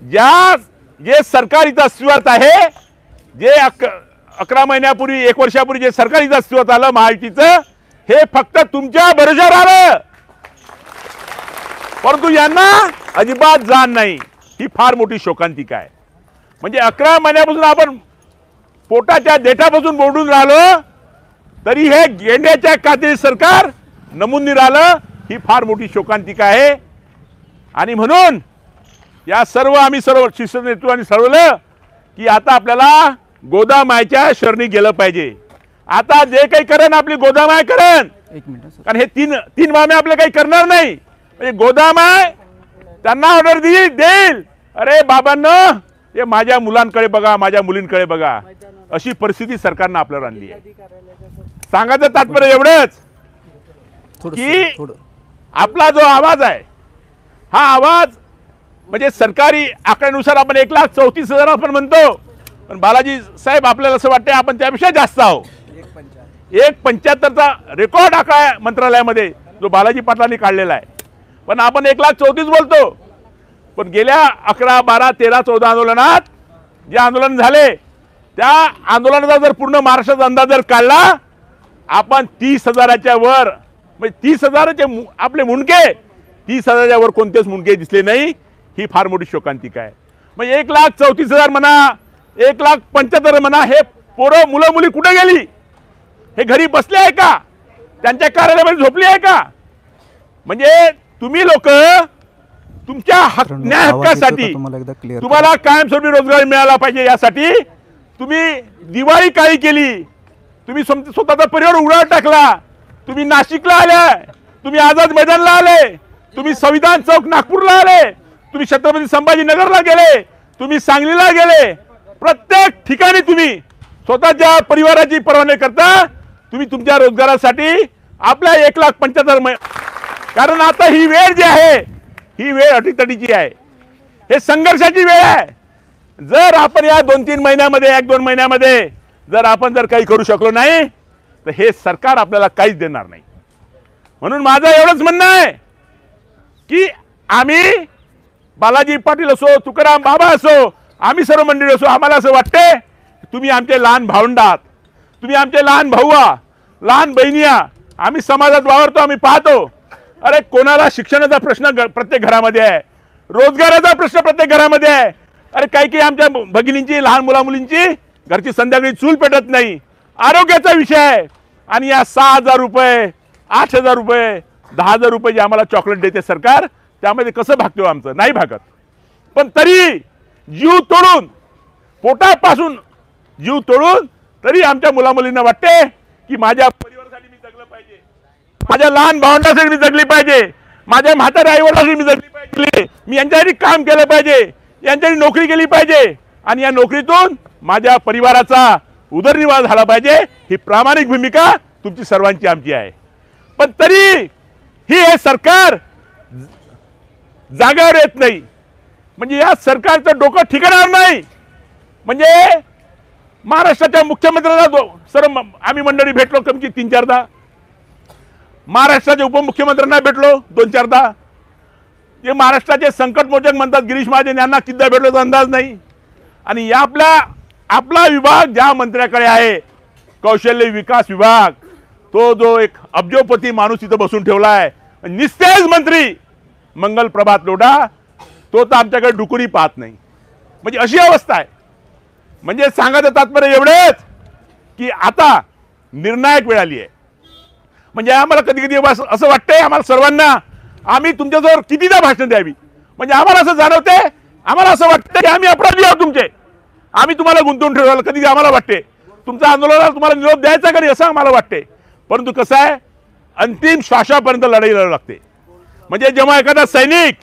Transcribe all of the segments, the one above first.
जे सरकार इथं अस्तित्वात आहे, जे 11 महिन्यापूर्वी 1 वर्षापूर्वी जे सरकार इथं अस्तित्वात आलं महायुतीचं, हे फक्त तुमच्या भरोश्यावर आलं, परंतु यांना अजिबात जाण नाही। ही फार मोठी शोकांतिका आहे। म्हणजे 11 महिन्यापासून आपण पोटाच्या देठापासून बोलून राहिलो, तरी हे गेंड्याच्या कातडी सरकार नमून राहिलं। ही फार मोठी शोकांतिका आहे। आणि म्हणून या आम्ही सर्व शिष्य नेतृत्वाने ठरवलं की आता आपल्याला गोदामायच्या शरणी गेलं पाहिजे। आता जे काही करण आपली गोदामाय करण, कारण हे तीन मामे आपले काही करणार नाही। म्हणजे गोदामाय त्यांना ऑर्डर देईल, अरे बाबांनो हे माझ्या मुलांकडे बघा, माझ्या मुलींकडे बघा, अशी परिस्थिती सरकारने आपल्याला आणली आहे। सांगायचं तात्पर्य एवढंच की आपला जो आवाज आहे, हा आवाज म्हणजे सरकारी आकड्यानुसार आपण 1,34,000 आपण म्हणतो, पण बालाजी साहेब आपल्याला असं वाटतं आपण त्यापेक्षा जास्त आहोत। 1.75चा रेकॉर्ड आकडा मंत्रालयामध्ये जो बालाजी पाटलांनी काढलेला आहे, पण आपण 1,34,000 बोलतो। पण गेल्या 11, 12, 13, 14 आंदोलनात जे आंदोलन झाले, त्या आंदोलनाचा जर पूर्ण महाराष्ट्राचा अंदाज जर काढला, आपण 30,000च्या वर, म्हणजे 30,000चे आपले मुंडके, 30,000च्या वर कोणतेच मुंडके दिसले नाही। ही फार मोठी शोकांतिका आहे। म्हणजे 1,34,000 म्हणा, 1,75,000 म्हणा, हे पोरं मुलं मुली कुठे गेली? हे घरी बसले आहे का? त्यांच्या कार्यालयामध्ये झोपली आहे का? म्हणजे तुम्ही लोक तुमच्या न्याय हक्कासाठी, तुम्हाला कायमस्वरूपी रोजगार मिळाला पाहिजे यासाठी तुम्ही दिवाळी काळी केली, तुम्ही स्वतःचा परिवार उघड्यावर टाकला, तुम्ही नाशिकला आले, तुम्ही आझाद मैदानला आले, तुम्ही संविधान चौक नागपूरला आले, तुम्ही छत्रपती संभाजीनगरला गेले, तुम्ही सांगलीला गेले, प्रत्येक ठिकाणी तुम्ही स्वतःच्या परिवाराची पर्वा न करता तुम्ही तुमच्या रोजगारासाठी आपल्या 1,75,000, कारण आता ही वेळ जी आहे, ही वेळ अटीतटीची आहे, हे संघर्षाची वेळ आहे। जर आपण या 2-3 महिन्यामध्ये, 1-2 महिन्यामध्ये जर आपण काही करू शकलो नाही, तर हे सरकार आपल्याला काहीच देणार नाही। म्हणून माझं एवढंच म्हणणं आहे की आम्ही बालाजी पाटील असो, तुकाराम बाबा असो, आम्ही सर्व मंडळी असो, आम्हाला असं वाटते तुम्ही आमचे लहान भावंड आहात, तुम्ही आमचे लहान भाऊ आहात, लहान बहिणी आहात। आम्ही समाजात वावरतो, आम्ही पाहतो, अरे कोणाला शिक्षणाचा प्रश्न प्रत्येक घरामध्ये आहे, रोजगाराचा प्रश्न प्रत्येक घरामध्ये आहे। अरे काही आमच्या भगिनींची, लहान मुलामुलींची घरची संध्याकाळी चूल पेटत नाही, आरोग्याचा विषय आहे। आणि या 6,000 रुपये, 8,000 रुपये, 10,000 रुपये जे आम्हाला चॉकलेट देते सरकार, त्यामध्ये कसं भागतो? आमचं नाही भागत। पण तरी जीव तोडून, पोटापासून जीव तोडून तरी आमच्या मुलामुलींना वाटते की माझ्या परिवारासाठी मी जगलं पाहिजे, माझ्या लहान भावंडासाठी मी जगली पाहिजे, माझ्या म्हाताऱ्या आईवडिलांसाठी मी जगली पाहिजे, मी यांच्यासाठी काम केलं पाहिजे, यांच्यासाठी नोकरी केली पाहिजे, आणि या नोकरीतून माझ्या परिवाराचा उदरनिर्वाह झाला पाहिजे। ही प्रामाणिक भूमिका तुमची सर्वांची आमची आहे। पण तरी हे सरकार जागेवर येत नाही। म्हणजे या सरकारचं डोकं ठिकाणावर नाही। म्हणजे महाराष्ट्राच्या मुख्यमंत्र्यांना सर्व आम्ही मंडळी भेटलो, कमी 3-4दा, महाराष्ट्राच्या उपमुख्यमंत्र्यांना भेटलो 2-4दा, जे महाराष्ट्राचे संकटमोचक म्हणतात गिरीश महाजन, यांना किती भेटलो अंदाज नाही। आणि या आपला विभाग ज्या मंत्र्याकडे आहे, कौशल्य विकास विभाग, तो जो एक अब्जोपती माणूस इथं बसून ठेवला आहे, निस्तेज मंत्री मंगल प्रभात लोढा, तो तर आमच्याकडे डुकुरी पाहत नाही। म्हणजे अशी अवस्था आहे। म्हणजे सांगायचं तात्पर्य एवढेच की आता निर्णायक वेळ आली आहे। म्हणजे आम्हाला कधी असं वाटतंय आम्हाला सर्वांना, आम्ही तुमच्याजवळ कितीदा भाषण द्यावी। म्हणजे आम्हाला असं जाणवते, आम्हाला असं वाटतं की आम्ही अपराधी आहोत तुमचे, आम्ही तुम्हाला गुंतवून ठेवलं। कधी आम्हाला वाटते तुमच्या आंदोलनाला तुम्हाला निरोप द्यायचा का नाही असं आम्हाला वाटते। परंतु कसं आहे, अंतिम श्वासापर्यंत लढाई लढावी लागते। म्हणजे जेव्हा एखादा सैनिक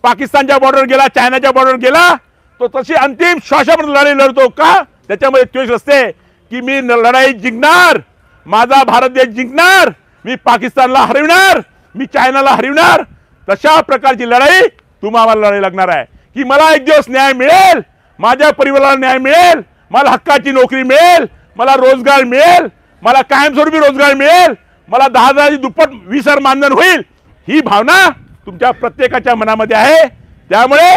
पाकिस्तानच्या बॉर्डरवर गेला, चायनाच्या बॉर्डरवर गेला, तो तशी अंतिम श्वासापर्यंत लढाई लढतो का? त्याच्यामध्ये त्वेष असते की मी लढाई जिंकणार, माझा भारत देश जिंकणार, मी पाकिस्तानला हरविणार, मी चायनाला हरविणार। तशा प्रकारची लढाई तुम्हाला लढाई लागणार आहे की मला एक दिवस न्याय मिळेल, माझ्या परिवाराला न्याय मिळेल, मला हक्काची नोकरी मिळेल, मला रोजगार मिळेल, मला कायमस्वरूपी रोजगार मिळेल, मला 10,000ची दुप्पट 20,000 मानधन होईल। ही भावना तुमच्या प्रत्येकाच्या मनामध्ये आहे। त्यामुळे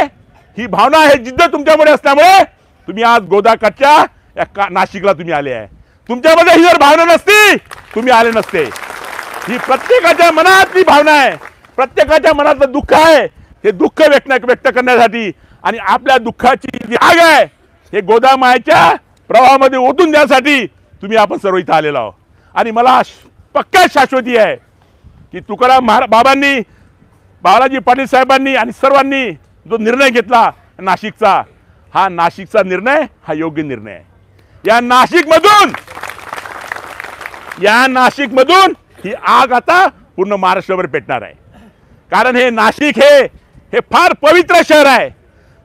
ही भावना, हे जिद्द तुमच्यामध्ये असल्यामुळे तुम्ही आज गोदाकाठच्या या नाशिकला तुम्ही आले आहे. तुमच्यामध्ये ही जर भावना नसती तुम्ही आले नसते. ही प्रत्येकाच्या मनातली भावना आहे, प्रत्येकाच्या मनातलं दुःख आहे. हे दुःख व्यक्त करण्यासाठी आणि आपल्या दुःखाची जी आग आहे हे गोदामायच्या प्रवाहामध्ये ओतून द्यासाठी तुम्ही आपण सर्व इथं आलेलो आहोत. आणि मला पक्का शाश्वती आहे की तुकाराम बाबांनी, बाळाजी पाटील साहेबांनी आणि सर्वांनी जो निर्णय घेतला नाशिकचा, हा नाशिकचा निर्णय हा योग्य निर्णय आहे. या नाशिकमधून ही आग आता पूर्ण महाराष्ट्रभर पेटणार आहे. कारण हे नाशिक हे फार पवित्र शहर आहे,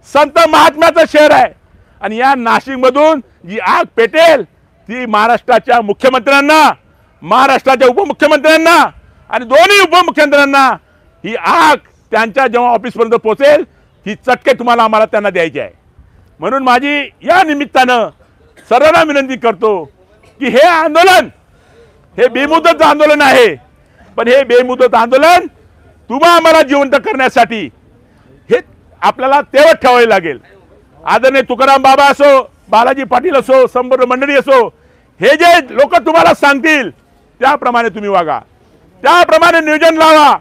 संत महात्म्याचं शहर आहे. आणि या नाशिकमधून जी आग पेटेल ती महाराष्ट्राच्या मुख्यमंत्र्यांना, महाराष्ट्राच्या उपमुख्यमंत्र्यांना आणि दोन्ही उपमुख्यमंत्र्यांना ही आग त्यांच्या जेव्हा ऑफिसपर्यंत पोहोचेल ही चटके तुम्हाला आम्हाला त्यांना द्यायची आहे. म्हणून माझी या निमित्तानं सर्वांना विनंती करतो की हे आंदोलन हे बेमुदत आंदोलन आहे, पण हे बेमुदत आंदोलन तुम्हा आम्हाला जिवंत करण्यासाठी हे आपल्याला तेवढ ठेवावे लागेल. आदरणीय तुकाराम बाबा असो, बाळाजी पाटील असो, संपूर्ण मंडळी असो, हे जे लोक तुम्हाला सांगतील त्याप्रमाणे तुम्ही वागा, त्याप्रमाणे नियोजन लावा,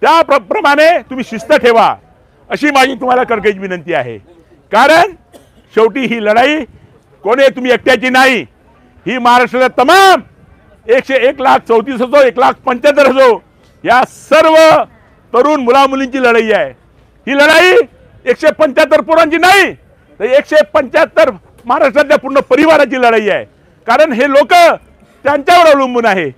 त्याप्रमाणे तुम्ही शिस्त ठेवा, अशी माझी तुम्हाला कळकळीची विनंती आहे. कारण शेवटी ही लढाई कोणी तुम्ही एकट्याची नाही, ही महाराष्ट्राच्या तमाम 1,34,000 असो, 1,75,000 असो, या सर्व तरुण मुला मुलींची लढाई आहे. ही लढाई 175 पोरांची नाही, तर 175 महाराष्ट्रातल्या पूर्ण परिवाराची लढाई आहे. कारण हे लोक त्यांच्यावर अवलंबून आहे.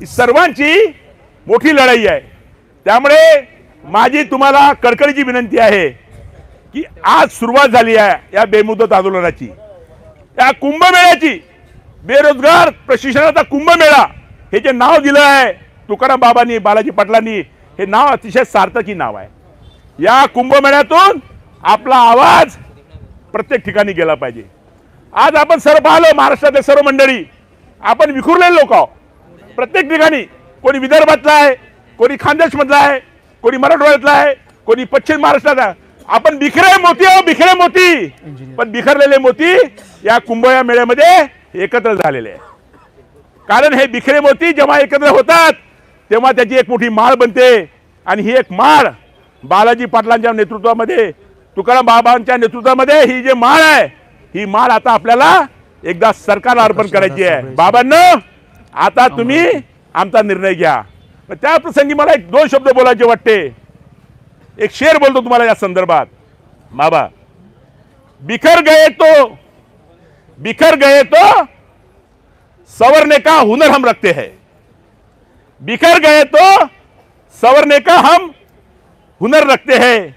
सर्वांची मोठी लढाई आहे. त्यामुळे माझी तुम्हाला कळकळीची विनंती आहे की आज सुरुवात झाली आहे या बेमुदत आंदोलनाची, या कुंभमेळ्याची, बेरोजगार प्रशिक्षणाचा कुंभमेळा हे जे नाव दिलं आहे तुकाराम बाबांनी, बाळाजी पाटलांनी, हे नाव अतिशय सार्थकी नाव आहे. या कुंभमेळ्यातून आपला आवाज प्रत्येक ठिकाणी गेला पाहिजे. आज आपण सर्व पाहिलं, महाराष्ट्रातले सर्व मंडळी आपण विखुरलेले लोक आहोत. प्रत्येक ठिकाणी कोणी विदर्भातला आहे, कोणी खानदेशमधला आहे, कोणी मराठवाड्यातला आहे, कोणी पश्चिम महाराष्ट्रातला. आपण बिखरे मोती आहोत, बिखरे मोती. पण बिखरलेले मोती या कुंभया मेळ्यामध्ये एकत्र झालेले आहे. कारण हे बिखरे मोती जेव्हा एकत्र होतात तेव्हा त्याची एक मोठी माळ बनते. आणि ही एक माळ बाळाजी पाटलांच्या नेतृत्वामध्ये, तुकाराम बाबांच्या नेतृत्वामध्ये ही जी माळ आहे, ही माळ आता आपल्याला एकदा सरकारला अर्पण करायची आहे. बाबांनो, आता तुम्ही आमचा निर्णय घ्या. त्या प्रसंगी मला एक दोन शब्द बोलायचे वाटते. एक शेर बोलतो तुम्हाला या संदर्भात. बाबा, बिखर गए तो संवरने का हुनर हम रखते हैं. बिखर गए तो संवरने का हम हुनर रखते हैं.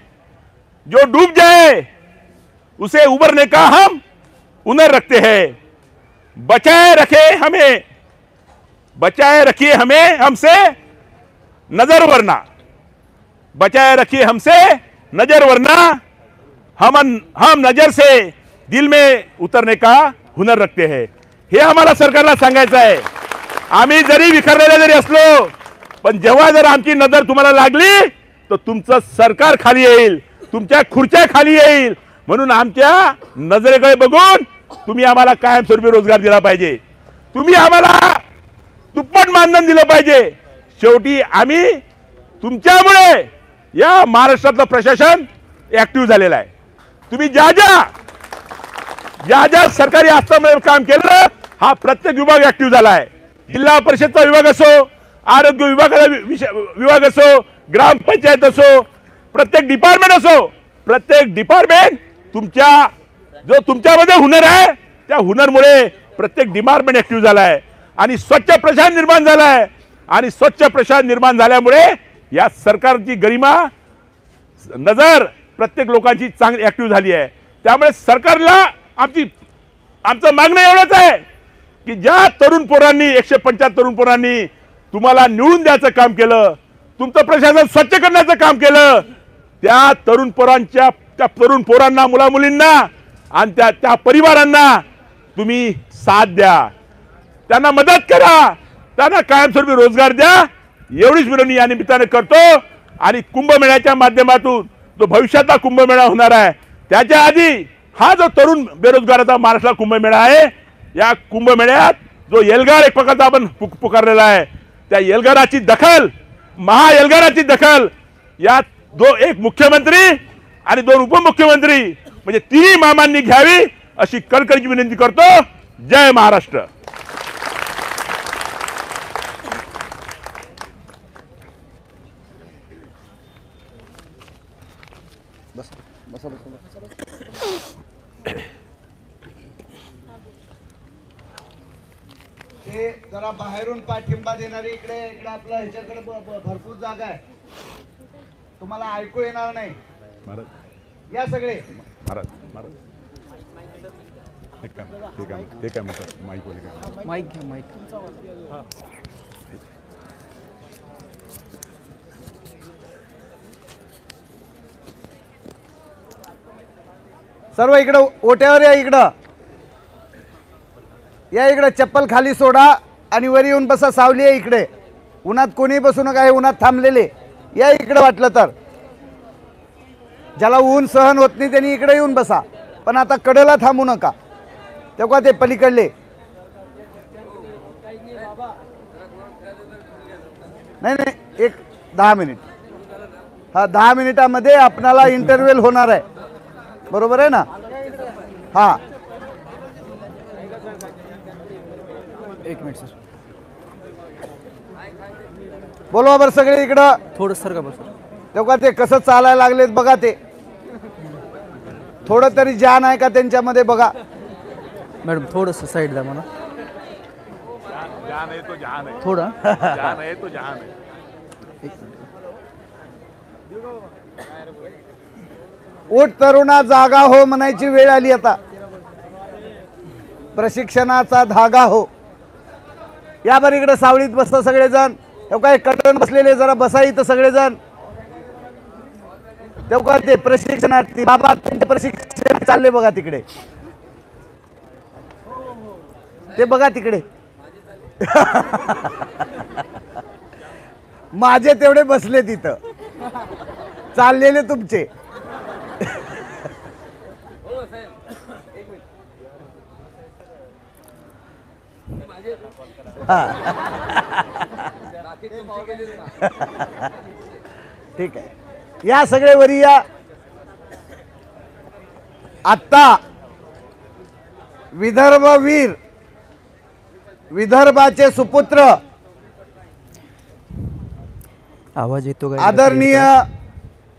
जो डूब जाए उसे उबरने का हम हुनर रखते हैं. बचाए रखिए हमें हमसे नजर वरना, बचाए रखिए हमसे नजर वरना, हम नजर से दिल में उतरने का हुनर रखते हैं. हे आम्हाला सरकारला सांगायचं आहे. आम्ही जरी विखरलेले जरी असलो, पण जेव्हा जर आमची नजर तुम्हाला लागली तर तुमचं सरकार खाली येईल, तुमच्या खुर्च्या खाली येईल. म्हणून आमच्या नजरेकडे बघून तुम्ही आम्हाला कायमस्वरूपी रोजगार दिला पाहिजे, तुम्ही आम्हाला दुप्पट मानधन दिलं पाहिजे. शेवटी आम्ही तुमच्यामुळे या महाराष्ट्रातलं प्रशासन ऍक्टिव्ह झालेलं आहे. तुम्ही ज्या ज्या सरकारी हस्तामध्ये काम केलं, हा प्रत्येक विभाग ऍक्टिव्ह झाला आहे. जिल्हा परिषदचा विभाग असो, आरोग्य विभाग असो, ग्रामपंचायत असो, प्रत्येक डिपार्टमेंट असो, प्रत्येक डिपार्टमेंट तुमच्यामध्ये हुनर आहे त्या हुनरमुळे प्रत्येक डिपार्टमेंट ऍक्टिव्ह झाला आहे. आणि स्वच्छ प्रशासन निर्माण झाला आहे. आणि स्वच्छ प्रशासन निर्माण झाल्यामुळे या सरकारची गरिमा, नजर प्रत्येक लोकांची चांगली ऍक्टिव्ह झाली आहे. त्यामुळे सरकारला आमचं मागणं एवढंच आहे की ज्या तरुण पोरांनी, 175 तरुण पोरांनी तुम्हाला निवडून द्यायचं काम केलं, तुमचं प्रशासन स्वच्छ करण्याचं काम केलं, त्या तरुण पोरांना, मुला मुलींना आणि त्या परिवारांना तुम्ही साथ द्या. त्यांना मदत करा, त्यांना कायमस्वरूपी रोजगार द्या, एवढीच विनंती या निमित्ताने करतो। आणि कुंभमेळ्याच्या माध्यमातून जो भविष्याचा कुंभमेळा होणार आहे, त्याच्या आधी हा जो तरुण बेरोजगाराचा महाराष्ट्राला कुंभमेळा आहे, या कुंभमेळ्यात जो एल्गार एक प्रकारचा आपण पुकारलेला आहे, त्या एल्गाराची दखल, महा एल्गाराची दखल या एक मुख्यमंत्री आणि 2 उपमुख्यमंत्री म्हणजे तिन्ही मामांनी घ्यावी अशी कळकळीची विनंती करतो। जय महाराष्ट्र। ते जरा बाहेरून पाठिंबा देणारे इकडे इकडे आपल्या ह्याच्याकडे भरपूर जागा आहे, तुम्हाला ऐकू येणार नाही। या सगळे महाराज महाराज ते काय म्हणतात माईक घ्या माईक। सर्व इकडं ओट्यावर या, इकडं या, इकडं चप्पल खाली सोडा आणि वर येऊन बसा। सावली आहे इकडे, उन्हात कोणी बसू नका, हे उन्हात थांबलेले या इकडं, वाटलं तर ज्याला ऊन सहन होत नाही त्यांनी इकडे येऊन बसा, पण आता कडेला थांबू नका। तेव्हा ते पलीकडले नाही नाही, एक 10 मिनिट, हा 10 मिनिटामध्ये आपणाला इंटरव्हेल होणार आहे, बरोबर आहे ना? हा 1 मिनिट सर, बोलवा बरं सगळे इकडं थोडं सर का बस। तेव्हा ते कसं चालायला लागलेत बघा, ते थोडं तरी जान आहे का त्यांच्यामध्ये बघा। मॅडम थोडस साईड द्या मला, जान है तो जहान है, थोड़ा जान है तो जहान है। उठ तरुणा जागा हो म्हणायची वेळ आली आता, प्रशिक्षणाचा धागा हो। या बरं इकडे सावळीत बसता सगळेजण, तेव्हा कटन बसलेले जरा बसा इथं सगळेजण। तेव्हा ते प्रशिक्षणार्थी बाबा त्यांचे प्रशिक्षण चालले बघा तिकडे, ते बघा तिकडे माझे तेवढे बसले तिथं, चाललेले तुमचे। ठीक आहे, या सगळे वरी या। आता विदर्भ वीर, विदर्भाचे सुपुत्र आवाज येतो का? आदरणीय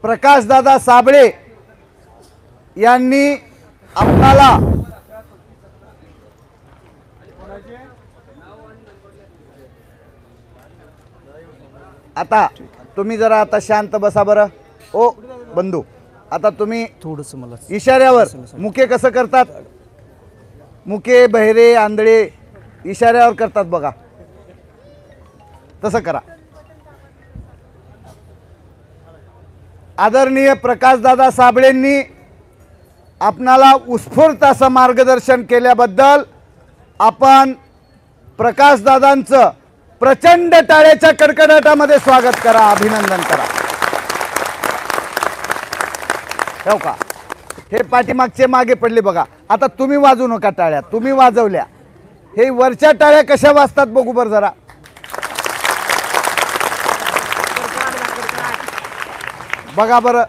प्रकाशदादा साबळे यांनी आपल्याला आता तुम्ही जरा आता शांत बसा बरं। ओ बंधू, आता तुम्ही थोडस मला इशाऱ्यावर, मुके कसं करतात, मुके बहिरे आंधळे इशाऱ्यावर करतात बघा, तसं करा। आदरणीय प्रकाशदादा साबळेंनी आपणाला उत्स्फूर्त असं मार्गदर्शन केल्याबद्दल आपण प्रकाशदादांचं प्रचंड टाळ्याच्या कडकडाटामध्ये स्वागत करा, अभिनंदन करा। हो का, हे पाठीमागचे मागे पडले बघा, आता तुम्ही वाजू नका टाळ्या, तुम्ही वाजवल्या, हे वरच्या टाळ्या कशा वाजतात बघू बरं जरा। बघा बरं,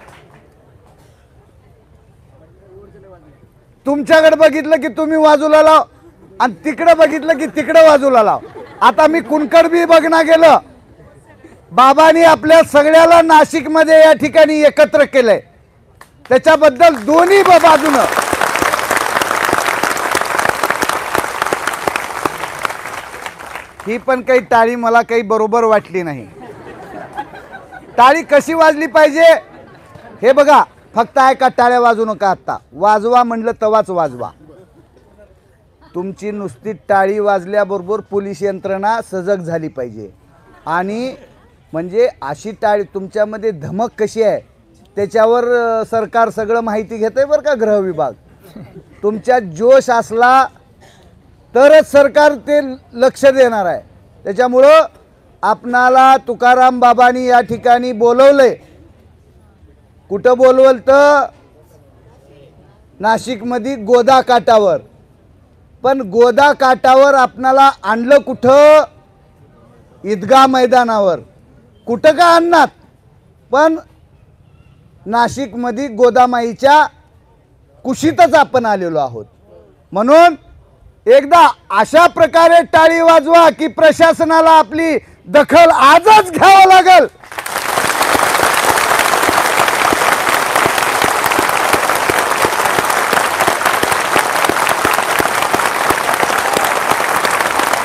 तुमच्याकडे बघितलं की तुम्ही बाजूला लाव आणि तिकडे बघितलं की तिकडे बाजूला लाव। आता मी कुणकड बी बघणं गेलं, बाबांनी आपल्या सगळ्याला नाशिक मध्ये या ठिकाणी एकत्र केलंय, त्याच्याबद्दल दोन्ही बाजूनं ही पण काही टाळी मला काही बरोबर वाटली नाही। टाळी कशी वाजली पाहिजे हे बघा, फक्त ऐका, टाळ्या वाजवू नका, आता वाजवा म्हणलं तवाच वाजवा। तुमची नुसती टाळी वाजल्याबरोबर पोलीस यंत्रणा सजग झाली पाहिजे, आणि म्हणजे अशी टाळी तुमच्यामध्ये धमक कशी आहे त्याच्यावर सरकार सगळं माहिती घेतंय बरं का, गृह विभाग। तुमच्यात जोश असला तरच सरकार ते लक्ष देणार आहे. त्याच्यामुळं आपणाला तुकाराम बाबांनी या ठिकाणी बोलवलंय. कुठं बोलवलं तर नाशिकमध्ये गोदा काठावर. पण गोदा काठावर आपणाला आणलं कुठं? ईदगाह मैदानावर. कुठं का आणणार? पण नाशिकमध्ये गोदामाईच्या कुशीतच आपण आलेलो आहोत. म्हणून एकदा अशा प्रकारे टाळी वाजवा की प्रशासनाला आपली दखल आजच घ्यावं लागेल.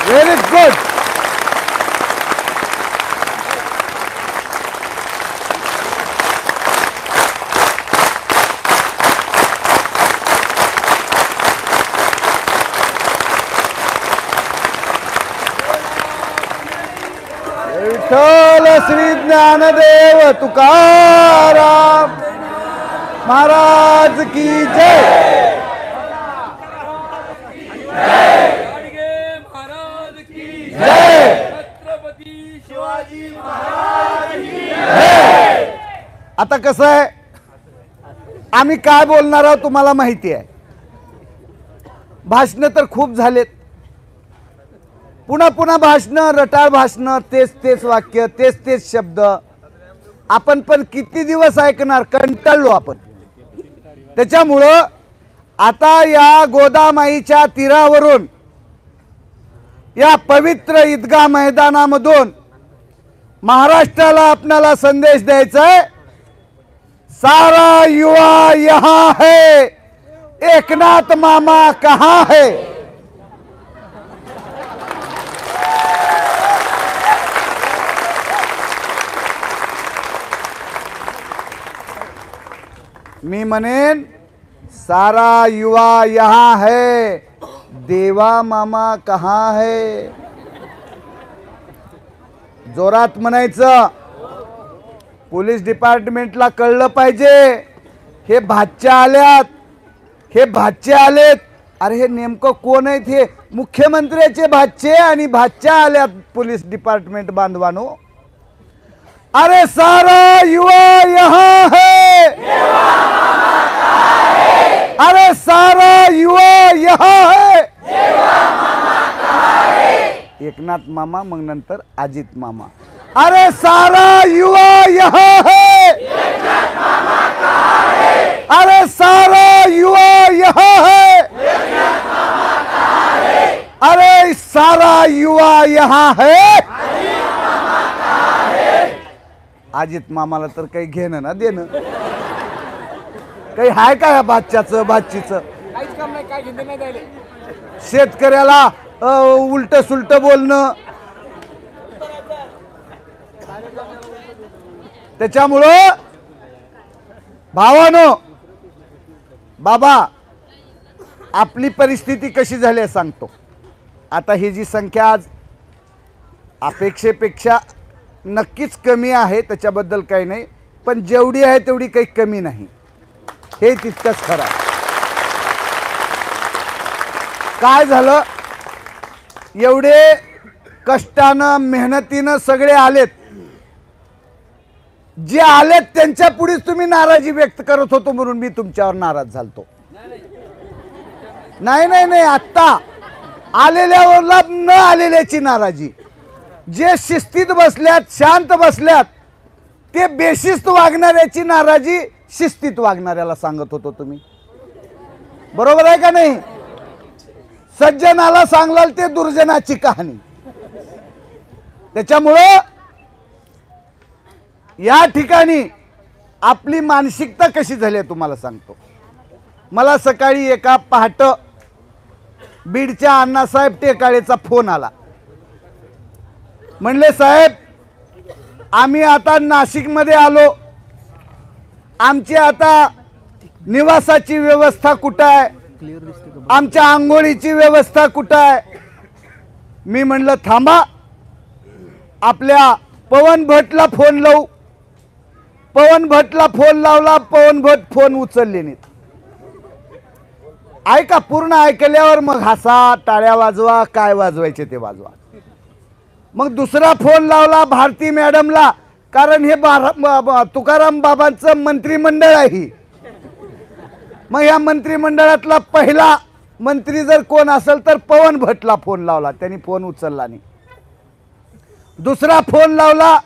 Very good. विठ्ठल श्री ज्ञानदेव तुकाराम महाराज की जय. छत्रपती शिवाजी महाराज की जय. आता कसं आहे, आम्ही काय बोलणार आहोत तुम्हाला माहिती आहे. भाषणं तर खूप झालेत. पुन्हा पुन्हा भाषणं, रटाळ भाषणं, तेच तेच वाक्य, तेच तेच शब्द. आपण पण किती दिवस ऐकणार? कंटाळलो आपण. त्याच्यामुळं आता या गोदामाईच्या तीरावरून, या पवित्र ईदगाह मैदानामधून महाराष्ट्राला आपल्याला संदेश द्यायचा आहे. सारा युवा यहाँ है, एकनाथ मामा कहाँ है. मी म्हणेन सारा युवा यहाँ है, देवा मामा कहाँ है. जोरात म्हणायचं. पोलीस डिपार्टमेंटला कळलं पाहिजे हे भाचे आल्यात, हे भाचे आलेत. अरे हे नेमकं कोण आहेत? हे मुख्यमंत्र्याचे भाचे आणि भाच्या आल्यात पोलीस डिपार्टमेंट बांधवानो. अरे सारा युवा यहाँ है, अरे सारा युवा यहाँ है. एकनाथ मामा, मग नंतर अजित मामा. अरे सारा युवा यहाँ है, अरे सारा युवा यहाँ है, अरे सारा युवा यहाँ है. अजित मामाला तर काही घेणं ना देणं काही हाय का? बादशाचं बादशीचं शेतकऱ्याला उलट सुलट बोलणं. त्याच्यामुळं भावानो, बाबा आपली परिस्थिती कशी झाली आहे सांगतो. आता ही जी संख्या आज अपेक्षेपेक्षा नक्कीच कमी आहे, त्याच्याबद्दल काही नाही. पण जेवढी आहे तेवढी काही कमी नाही, हे तितकंच खरं आहे. काय झालं, एवढे कष्टानं मेहनतीनं सगळे आलेत. जे आलेत त्यांच्या पुढेच तुम्ही नाराजी व्यक्त करत होतो म्हणून मी तुमच्यावर नाराज झालतो. नाही नाही नाही, आत्ता आलेल्यावरला न आलेल्याची नाराजी. जे शिस्तीत बसल्यात, शांत बसल्यात, ते बेशिस्त वागणाऱ्याची नाराजी शिस्तीत वागणाऱ्याला सांगत होतो तुम्ही. बरोबर आहे का नाही? सज्जनाला सांगलाल ते दुर्जनाची कहाणी. त्याच्यामुळं या ठिकाणी आपली मानसिकता कशी झाली आहे तुम्हाला सांगतो. मला सकाळी एका पहाटे बीडच्या अण्णासाहेब टेकाळेचा फोन आला. म्हणले साहेब आम्ही आता नाशिकमध्ये आलो, आमची आता निवासाची व्यवस्था कुठं आहे, आमच्या आंघोळीची व्यवस्था कुठं आहे. मी म्हणलं थांबा, आपल्या पवन भटला फोन लावू. पवन भटला फोन लावला, पवन भट फोन उचलले नाहीत. ऐका, पूर्ण ऐकल्यावर मग हसा, टाळ्या वाजवा, काय वाजवायचे ते वाजवा. मग दुसरा फोन लावला भारती मॅडमला, कारण हे तुकाराम बाबांचं मंत्रिमंडळ आहे. मग या मंत्रिमंडळातला पहिला मंत्री जर कोण असेल तर पवन भट्टला फोन लावला, त्यांनी फोन उचलला नाही. दुसरा फोन लावला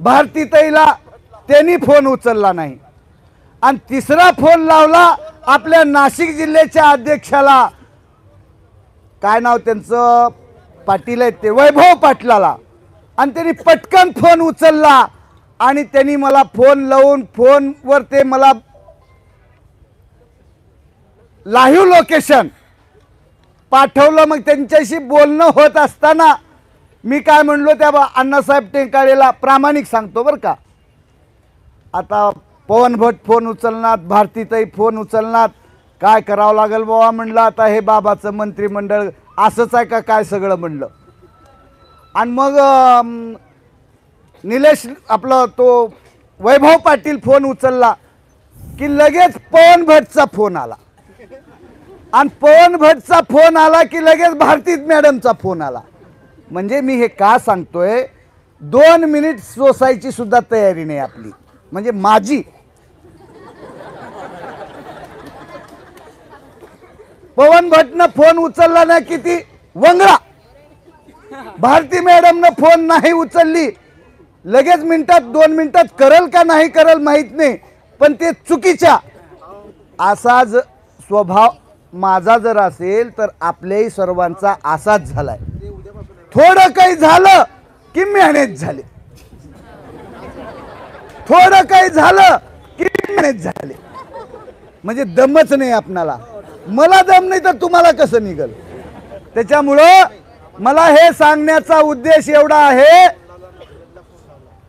भारतीताईला, त्यांनी फोन उचलला नाही. आणि तिसरा फोन लावला आपल्या नाशिक जिल्ह्याच्या अध्यक्षाला, काय नाव त्यांचं, पाटील आहेत ते, वैभव पाटलाला, आणि त्यांनी पटकन फोन उचलला आणि त्यांनी मला फोन लावून फोनवर ते मला लाईव्ह लोकेशन पाठवलं. मग त्यांच्याशी बोलणं होत असताना मी काय म्हणलो त्या अण्णासाहेब टेंकाळेला, प्रामाणिक सांगतो बरं का, आता पवन भट्ट फोन उचलणार, भारतीताई फोन उचलणार, काय करावं लागेल बाबा म्हणलं. आता हे बाबाचं मंत्रिमंडळ असंच आहे का काय सगळं म्हणलं. आणि मग निलेश आपलं तो वैभव पाटील फोन उचलला की लगेच पवन भट्टचा फोन आला, आणि पवन भट्टचा फोन आला की लगेच भारती मॅडमचा फोन आला. म्हणजे मी हे का सांगतोय, 2 मिनिट सोसायची सुद्धा तयारी नाही आपली, म्हणजे माझी. पवन भट्टनं फोन उचलला ना किती वंगळा, भारती मॅडमनं फोन नाही उचलली, लगेच मिनिटात 2 मिनिटात करल का नाही करल माहित नाही, पण ते चुकीच्या. असा स्वभाव माझा जर असेल तर आपल्याही सर्वांचा असाच झालाय. थोडं काही झालं की मॅनेज झाले, थोडं काही झालं की मॅनेज झाले, म्हणजे दमच नाही आपणाला. मला दम नाही तर तुम्हाला कसं निघल. त्याच्यामुळं मला हे सांगण्याचा उद्देश एवढा आहे,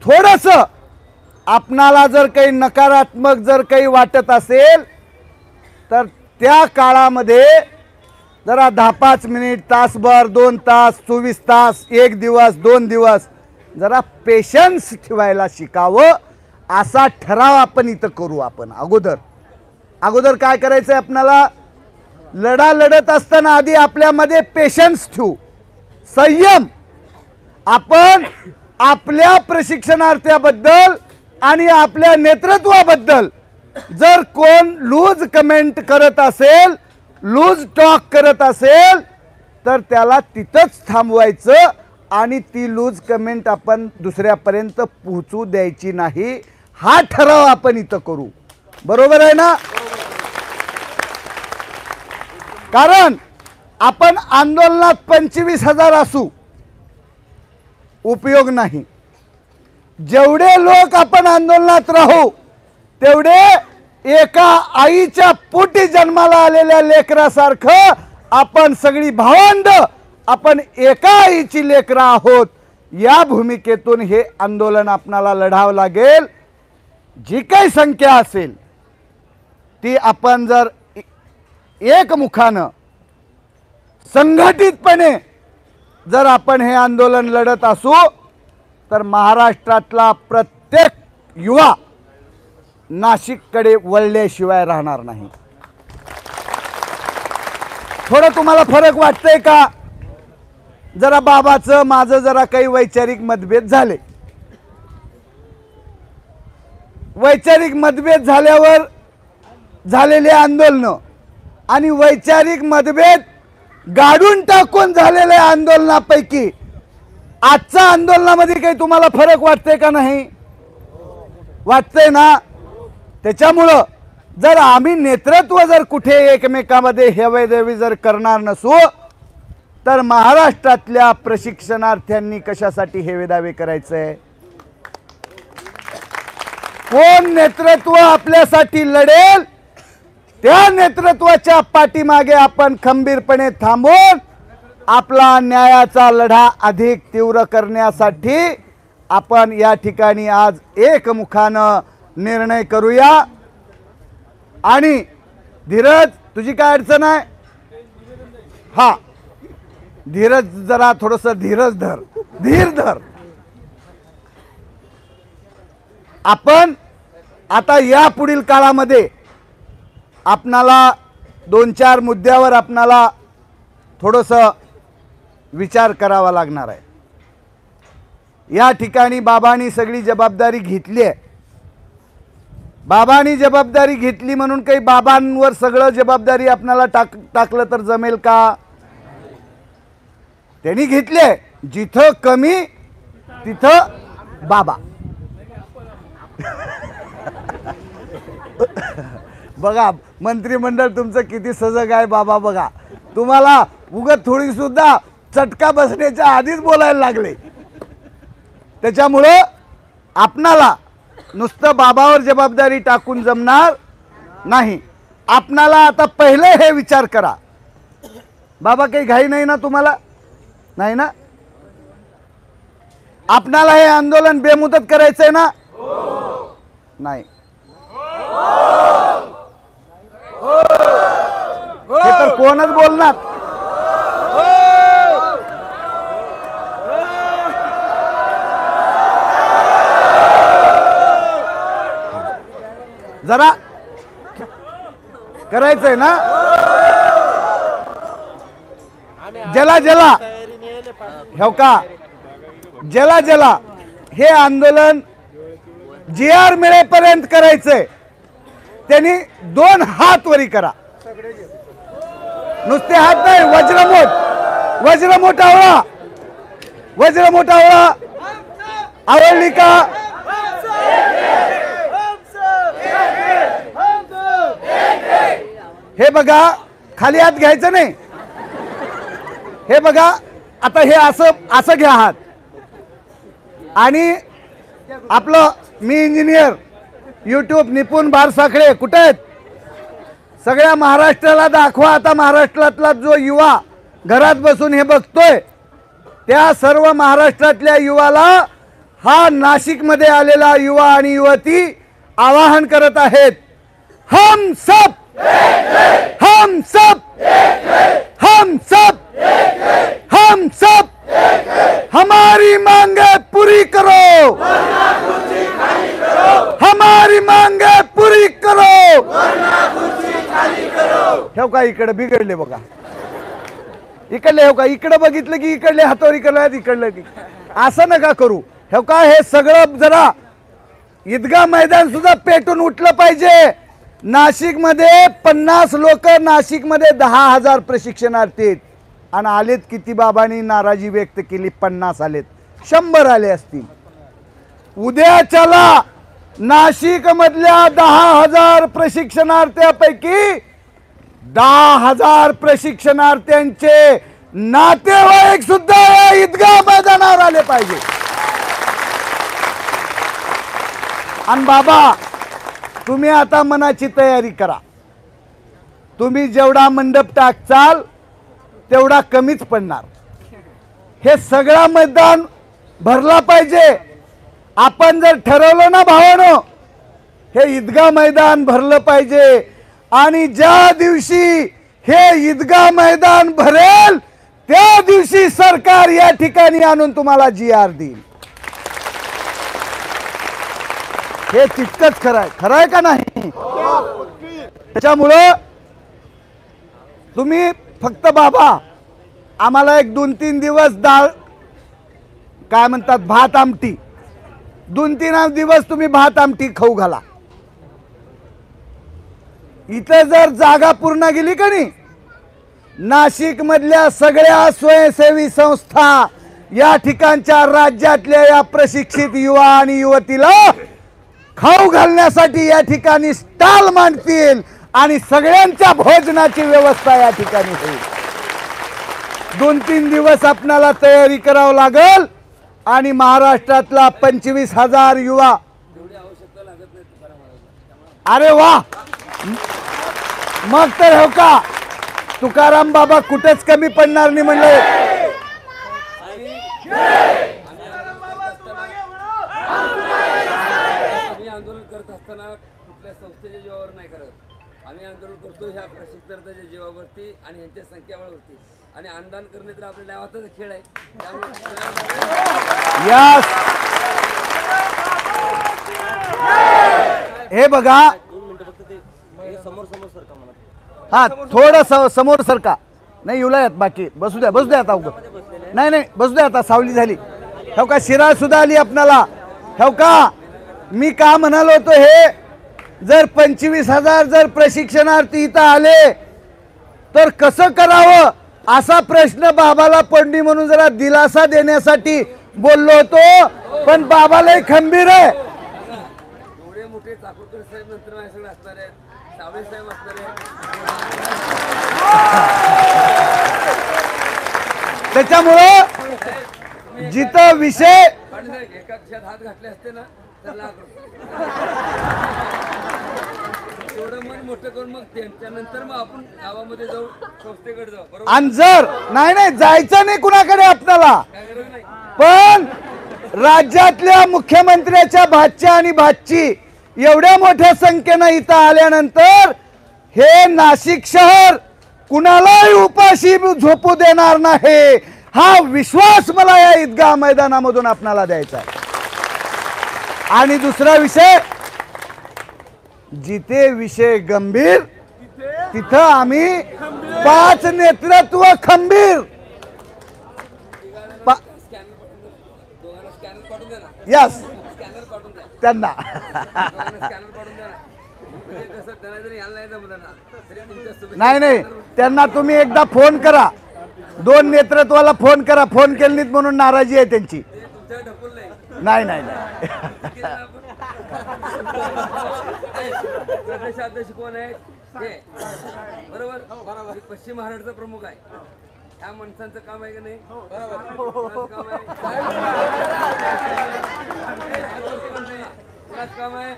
थोडस आपणाला जर काही नकारात्मक जर काही वाटत असेल तर त्या काळामध्ये जरा 10-5 मिनिट, तासभर, 2 तास, 24 तास, 1 दिवस, 2 दिवस जरा पेशन्स ठेवायला शिकावं. असा ठराव आपण इथं करू. आपण अगोदर काय करायचंय आपल्याला, लढा लढत असताना आधी आपल्यामध्ये पेशन्स ठेवू, संयम. आपण आपल्या प्रशिक्षणार्थ्याबद्दल आणि आपल्या नेतृत्वाबद्दल जर कोण लूज कमेंट करत असेल, लूज टॉक करत असेल, तर त्याला तिथंच थांबवायचं आणि ती लूज कमेंट आपण दुसऱ्यापर्यंत पोहोचू द्यायची नाही. हा ठराव आपण इथं करू. बरोबर आहे ना? कारण आपण आंदोलनात 25,000 असू, उपयोग नाही. जेवढे लोक आपण आंदोलनात राहू तेवढे एका आईच्या पोटी जन्माला आलेल्या लेकरासारखं आपण सगळी भावंड, आपण एका आईची लेकरं आहोत. या भूमिकेतून हे आंदोलन आपणाला लढावं लागेल. जी काही संख्या असेल ती आपण जर एकमुखानं संघटितपणे जर आपण हे आंदोलन लढत असू तर महाराष्ट्रातला प्रत्येक युवा नाशिककडे वळल्याशिवाय राहणार नाही. थोडं तुम्हाला फरक वाटतंय का? जरा बाबाचं माझं जरा काही वैचारिक मतभेद झाले. वैचारिक मतभेद झाल्यावर झालेले आंदोलन आणि वैचारिक मतभेद गाडून टाकून झालेल्या आंदोलनापैकी आजच्या आंदोलनामध्ये काही तुम्हाला फरक वाटतंय का? नाही वाटतंय ना? त्याच्यामुळं जर आम्ही नेतृत्व जर कुठे एकमेकांमध्ये हेवेदेवी जर करणार नसू तर महाराष्ट्रातल्या प्रशिक्षणार्थ्यांनी कशासाठी हेवेदावे करायचंय? कोण नेतृत्व आपल्यासाठी लढेल त्या नेतृत्वाच्या पाठीमागे आपण खंबीरपणे थांबून आपला न्यायाचा लढा अधिक तीव्र करण्यासाठी आपण या ठिकाणी आज एकमुखानं निर्णय करूया. आणि धीरज, तुझी काय अडचण आहे? हा धीरज, जरा थोडस धीरज धर, धीर धर. आपण आता या पुढील काळामध्ये आपणाला 2-4 मुद्द्यावर आपणाला थोडंसं विचार करावा लागणार आहे। या ठिकाणी बाबांनी सगळी जबाबदारी घेतली आहे। बाबांनी जबाबदारी घेतली म्हणून काही बाबांवर सगळं जबाबदारी आपल्याला टाकलं तर जमेल का? त्यांनी घेतले, जिथं कमी तिथं बाबा। बघा मंत्रिमंडळ तुमचं किती सजग आहे बाबा। बघा तुम्हाला उगत थोडी सुद्धा चटका बसण्याच्या आधीच बोलायला लागले। त्याच्यामुळं आपणाला नुसतं बाबावर जबाबदारी टाकून जमणार नाही। आपणाला आता पहिले हे विचार करा, बाबा काही घाई नाही ना तुम्हाला? नाही ना? आपणाला हे आंदोलन बेमुदत करायचंय ना? नाही। हे तर कोणच बोलणार? जरा करायचंय ना? जला जला हो का, जला जला हे आंदोलन GR मिळेपर्यंत करायचंय। त्यांनी 2 हात वरी करा, नुसते हात नाही, वज्रमोठ वज्रमोठ आवळा, वज्रमोठ आवळा। आवडली का? हे बघा खाली हात घ्यायचं नाही। हे बघा आता हे असं घ्या हात, आणि आपलं मी इंजिनियर YouTube निपुण बारसाखळे कुठे आहेत? सगळ्या महाराष्ट्राला दाखवा। आता महाराष्ट्रातला जो युवा घरात बसून हे बघतोय, त्या सर्व महाराष्ट्रातल्या युवाला हा नाशिकमध्ये आलेला युवा आणि युवती आवाहन करत आहेत, हम सब हम सब हम सब हम सब हमारी मांगे पूरी करो, हमारी मांगे पूरी करो। हो का इकडे बिघडले बघा, इकडले हो का, इकडे बघितलं की इकडले हातावर इकडले इकडलं की असं नका करू। हो का हे सगळं जरा ईदगाह मैदान सुद्धा पेटून उठलं पाहिजे। नाशिकमध्ये 50 लोक, नाशिकमध्ये 10,000 प्रशिक्षणार्थी आहेत, आणि आलेत किती? बाबांनी नाराजी व्यक्त केली 50 आलेत, 100 आले असतील। उद्याच्याला नाशिक मधल्या 10,000 प्रशिक्षणार्थ्यांपैकी 10,000 प्रशिक्षणार्थ्यांचे नातेवाईक सुद्धा या ईदगाह मैदानावर आले पाहिजे। आणि बाबा तुम्ही आता मनाची तयारी करा, तुम्ही जेवढा मंडप टाकचाल तेवढा कमीच पडणार। हे सगळं मैदान भरला पाहिजे। आपण जर ठरवलं ना भावानो, हे ईदगाह मैदान भरलं पाहिजे, आणि ज्या दिवशी हे ईदगाह मैदान भरेल त्या दिवशी सरकार या ठिकाणी आणून तुम्हाला GR देईल। हे तितकंच खरं आहे का नाही? त्याच्यामुळं तुम्ही फक्त बाबा आम्हाला एक 2-3 दिवस डाळ काय म्हणतात भात आमटी, 2-3 दिवस तुम्ही भात आमटी खाऊ घाला। इथे जर जागा पूर्ण गेली का नाही, नाशिक मधल्या सगळ्या स्वयंसेवी संस्था या ठिकाणच्या राज्यातल्या या प्रशिक्षित युवा आणि युवतीला खाऊ घालण्यासाठी या ठिकाणी स्टॉल मांडतील, आणि सगळ्यांच्या भोजनाची व्यवस्था या ठिकाणी होईल। 2-3 दिवस आपल्याला तयारी करावं लागेल, आणि महाराष्ट्रातला 25,000 युवा, अरे वा, मग तर हो का तुकाराम बाबा कुठेच कमी पडणार नाही म्हणले। आंदोलन करत असताना कुठल्या संस्थेच्या जीवावर नाही करत, आम्ही आंदोलन करतो ह्या प्रशिक्षणार्थीच्या जीवावरती आणि यांच्या संख्याबळावरती, आणि आंदोलन करणे तर आपल्या नावाचाच खेळ आहे। यस, हे बघा हा थोडं समोर सरका. नाही येऊला बाकी बसू द्या आता उगं. नाही बसू द्या आता, सावली झाली. हो का शिराळ सुद्धा आली आपणाला. हो का मी का म्हणालो होतो, हे जर 25,000 जर प्रशिक्षणार्थी इथं आले तर कसं करावं असा प्रश्न बाबाला पडली, म्हणून जरा दिलासा देण्यासाठी बोललो होतो. पण बाबालाही खंबीर आहे. एवढे मोठे चाकूरकर साहेब नंतर माझ्याकडे असणार आहेत, सावळे साहेब असणार आहेत. त्याच्यामुळं जिथं विषय एका खिशात हात घातले असते ना तर लाख रुपये. तेवढं मन मोठं करून मग त्यानंतर मग आपण गावामध्ये जाऊ, संस्थेकडे जाऊ. बरोबर आणि जर नाही जायचं नाही कुणाकडे आपल्याला, काय गरज नाही. पण राज्यातल्या मुख्यमंत्र्याच्या भाच्या आणि भाची एवढ्या मोठ्या संख्येनं इथं आल्यानंतर हे नाशिक शहर कुणालाही उपाशी झोपू देणार नाही, हा विश्वास मला या ईदगाह मैदानामधून आपणाला द्यायचा आहे. आणि दुसरा विषय, जिथे विषय गंभीर तिथं आम्ही 5 नेतृत्व खंबीर. दोघांना स्कॅनर पाठवून द्या ना. यस स्कॅनर पाठवून द्या. त्यांना स्कॅनर पाठवून द्या ना. म्हणजे कसं त्यांना जरी यायला नाही जमलं ना तरी तुमच्या सोबत नाही त्यांना तुम्ही एकदा फोन करा. 2 नेतृत्वाला फोन करा. फोन केली नाहीत म्हणून नाराजी आहे त्यांची. ते तुमच्याकडे ढकल नाही प्रदेशाध्यक्ष कोण आहे ते बरोबर. पश्चिम महाराष्ट्राचा प्रमुख आहे. ह्या माणसांचं काम आहे का नाही? बरोबर काम आहे. कुणाचं काम आहे?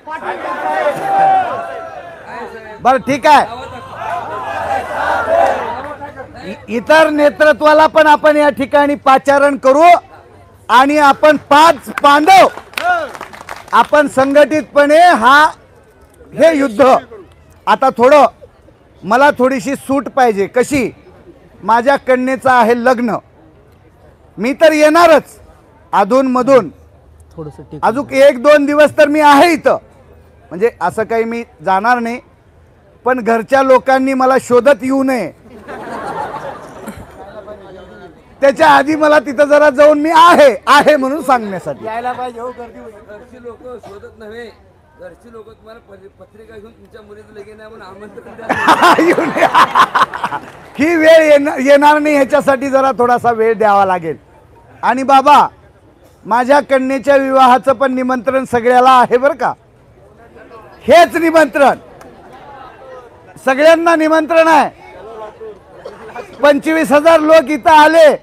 बरं ठीक आहे. इतर नेतृत्वाला पण आपण या ठिकाणी पाचारण करू आणि आपण 5 पांडव आपण संघटितपणे हे युद्ध. आता थोडं मला थोडीशी सूट पाहिजे. कशी? माझ्या कन्येचं आहे लग्न, मी तर येणारच अधूनमधून. थोडंसं अजून 1-2 दिवस तर मी आहे इथं, म्हणजे असं काही मी जाणार नाही. पण घरच्या लोकांनी मला शोधत येऊ नये, त्याच्या आधी मला तिथं जरा जाऊन मी आहे म्हणून सांगण्यासाठी. यायला पाहिजे. हो घरची लोक शोधत नव्हे, घरची लोक तुम्हाला पत्रिका घेऊन तुमच्या मुलीचं लगीन आहे म्हणून आमंत्रण द्या. ही वेळ येणार नाही, ह्याच्यासाठी जरा थोडासा वेळ द्यावा लागेल. आणि बाबा माझ्या कन्येच्या विवाहाचं पण निमंत्रण सगळ्याला आहे बरं का. हेच निमंत्रण सगळ्यांना निमंत्रण आहे. 25,000 लोक इथं आले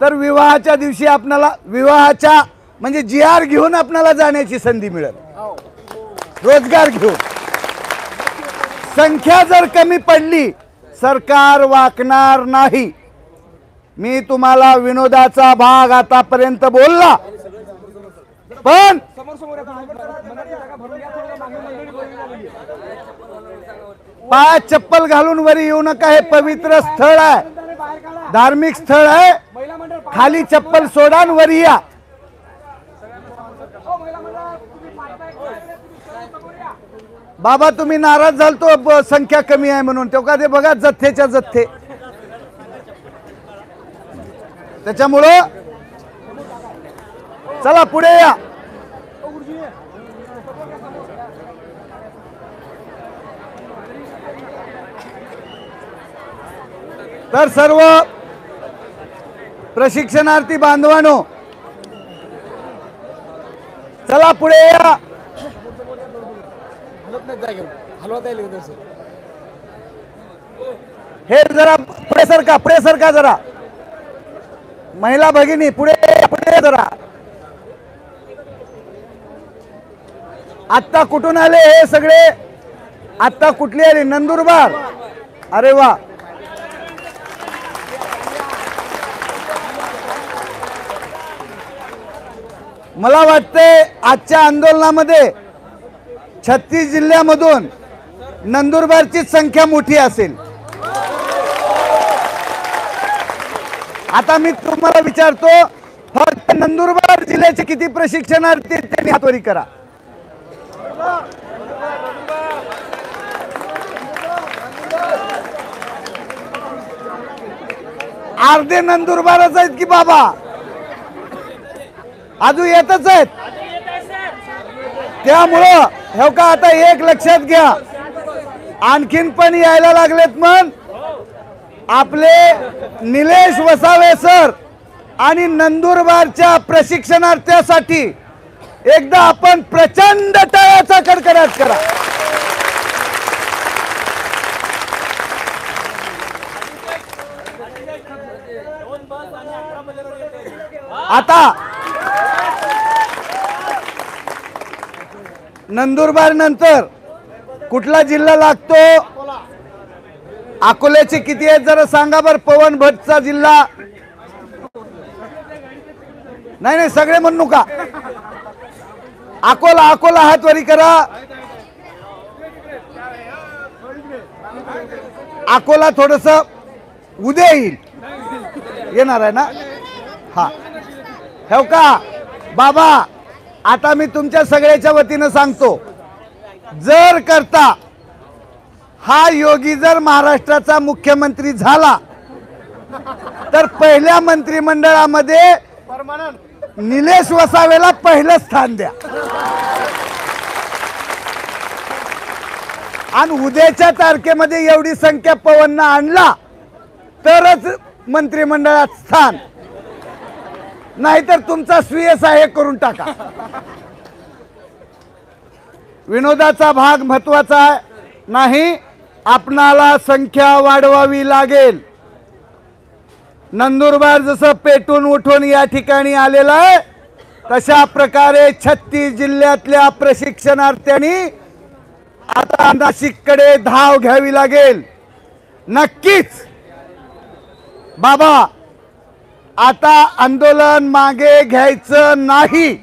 तर विवाहाच्या दिवशी आपल्याला विवाहाच्या म्हणजे GR घेऊन आपल्याला जाण्याची संधी मिळेल, रोजगार घेऊन. संख्या जर कमी पडली सरकार वाकणार नाही. मी तुम्हाला विनोदाचा भाग आतापर्यंत बोलला, पण 5 चप्पल घालून वरी येऊ नका. हे पवित्र स्थळ आहे, धार्मिक स्थळ आहे. खाली चप्पल सोडा आणि वरी या. बाबा तुम्ही नाराज झालतो संख्या कमी आहे म्हणून, तेव्हा ते बघा जथ्थेच्या जथ्थे. त्याच्यामुळं चला पुढे या. तर सर्व प्रशिक्षणार्थी बांधवांनो चला पुढे या. हे जरा पुढे सरका जरा. महिला भगिनी पुढे जरा. आत्ता कुठून आले हे सगळे? आत्ता कुठली आली? नंदुरबार. अरे वा. मला वाटते आजच्या आंदोलनामध्ये 36 जिल्ह्यामधून नंदुरबारची संख्या मोठी असेल. आता मी तुम्हाला विचारतो, फक्त नंदुरबार जिल्ह्याचे किती प्रशिक्षणार्थी त्यांनी हातवरी करा. अर्धे नंदुरबारच आहेत की बाबा, अजून येतच आहेत. त्यामुळं हे का आता एक लक्षात घ्या, आणखीन पण यायला लागलेत. मग आपले निलेश वसावे सर आणि नंदुरबारच्या प्रशिक्षणार्थ्यासाठी एकदा आपण प्रचंड टाळ्याचा कडकडाट करा. आता नंदुरबार नंतर कुठला जिल्हा लागतो? अकोल्याचे किती आहेत जरा सांगा बर. पवन भट्टचा जिल्हा नाही नाही सगळे म्हणू का? अकोला अकोला हात वरी करा. अकोला थोडस उद्या येईल, येणार आहे ना? हा हो का बाबा, आता मी तुमच्या सगळ्याच्या वतीनं सांगतो, जर करता हा योगी जर महाराष्ट्राचा मुख्यमंत्री झाला तर पहिल्या मंत्रिमंडळामध्ये निलेश वसावेला पहिलं स्थान द्या. आणि उद्याच्या तारखेमध्ये एवढी संख्या पवननं आणला तरच मंत्रिमंडळात स्थान, नाहीतर तुमचा स्वीय सहाय्य करून टाका. विनोदाचा भाग महत्वाचा नाही, आपणाला संख्या वाढवावी लागेल. नंदुरबार जसं पेटून उठून या ठिकाणी आलेलं आहे, तशा प्रकारे 36 जिल्ह्यातल्या प्रशिक्षणार्थ्यांनी आता नाशिककडे धाव घ्यावी लागेल. नक्कीच बाबा, आता आंदोलन मागे घ्यायचं नाही,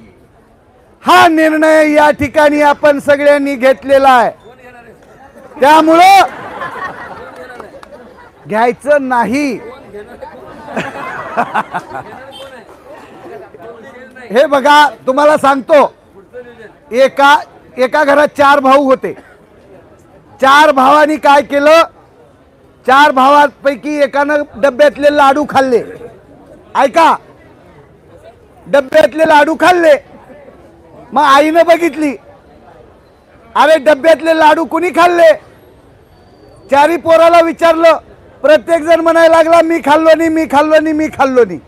हा निर्णय या ठिकाणी आपण सगळ्यांनी घेतलेला आहे. त्यामुळं घ्यायचं नाही. हे बघा तुम्हाला सांगतो, एका घरात 4 भाऊ होते. 4 भावांनी काय केलं, 4 भावांपैकी एकानं डब्यातले लाडू खाल्ले. ऐका, डब्यातले लाडू खाल्ले. मग आईनं बघितली, अरे डब्यातले लाडू कुणी खाल्ले? 4 पोराला विचारलं, प्रत्येक जण म्हणायला लागला मी खाल्लो नाही, मी खाल्लो नाही, मी खाल्लो नाही.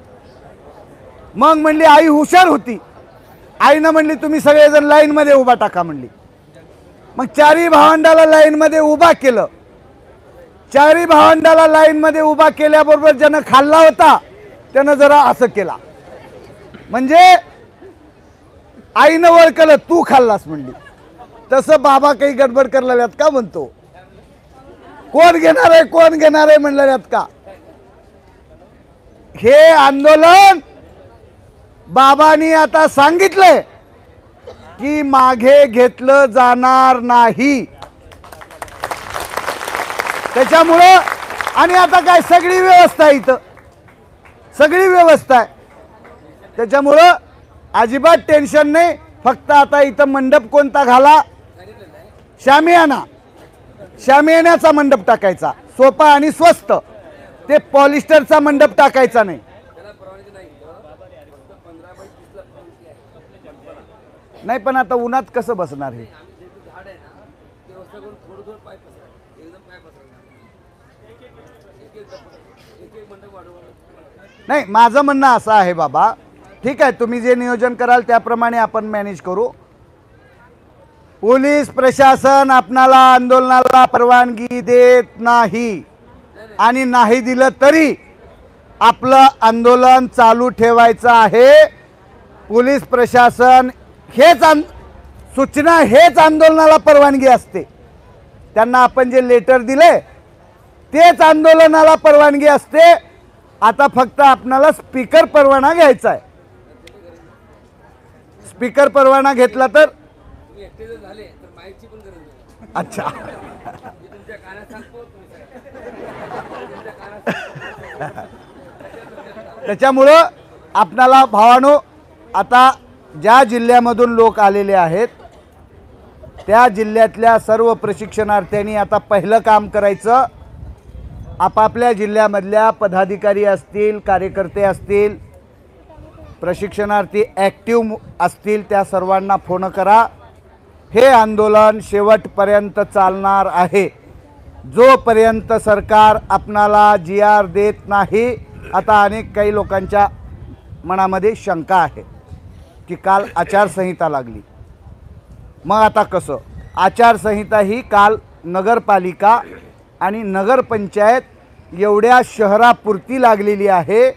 मग म्हणली, आई हुशार होती, आईनं म्हणली तुम्ही सगळेजण लाईन मध्ये उभा टाका म्हणली. मग 4 भावंडाला लाईन मध्ये उभा केलं. 4 भावंडाला लाईन मध्ये उभा केल्याबरोबर ज्यानं खाल्ला होता त्यानं जरा असं केला, म्हणजे आईनं ओळखलं तू खाल्लास म्हणली. तसं बाबा काही गडबड करलेल्यात का म्हणतो, कोण घेणार आहे कोण घेणार आहे म्हणलेल्यात का? हे आंदोलन बाबांनी आता सांगितलंय की मागे घेतलं जाणार नाही. त्याच्यामुळं आणि आता काय सगळी व्यवस्था आहे इथं, सगळी व्यवस्था आहे. त्याच्यामुळं अजिबात टेन्शन नाही. फक्त आता इथं मंडप कोणता घाला, शामियाना, शामियानाचा मंडप टाकायचा, सोपा आणि स्वस्त. ते पॉलिस्टरचा मंडप टाकायचा नाही. नाही पण आता उन्हात कसं बसणार हे? नाही माझं म्हणणं असं आहे बाबा, ठीक आहे तुम्ही जे नियोजन कराल त्याप्रमाणे आपण मॅनेज करू. पोलीस प्रशासन आपणाला आंदोलनाला परवानगी देत नाही, आणि नाही दिलं तरी आपलं आंदोलन चालू ठेवायचं आहे. पोलीस प्रशासन हेच सूचना, हेच आंदोलनाला परवानगी असते. त्यांना आपण जे लेटर दिले तेच आंदोलनाला परवानगी असते. आता फक्त आपणाला स्पीकर परवाना घ्यायचा आहे. स्पीकर परवाना घेतला तर अच्छा त्याच्यामुळं आपणाला भावानो, आता ज्या जिल्ह्यामधून लोक आलेले आहेत त्या जिल्ह्यातल्या सर्व प्रशिक्षणार्थ्यांनी आता पहिलं काम करायचं, आपापल्या जिल्ह्यामधल्या पदाधिकारी असतील, कार्यकर्ते असतील, प्रशिक्षणार्थी ॲक्टिव्ह असतील, त्या सर्वांना फोन करा. हे आंदोलन शेवटपर्यंत चालणार आहे. जोपर्यंत सरकार आपणाला GR देत नाही. आता काही लोकांच्या मनामध्ये शंका आहे की काल आचारसंहिता लागली, मग आता कसं? आचारसंहिता ही काल नगरपालिका आणि नगरपंचायत एवढ्या शहरापुरती लागलेली आहे.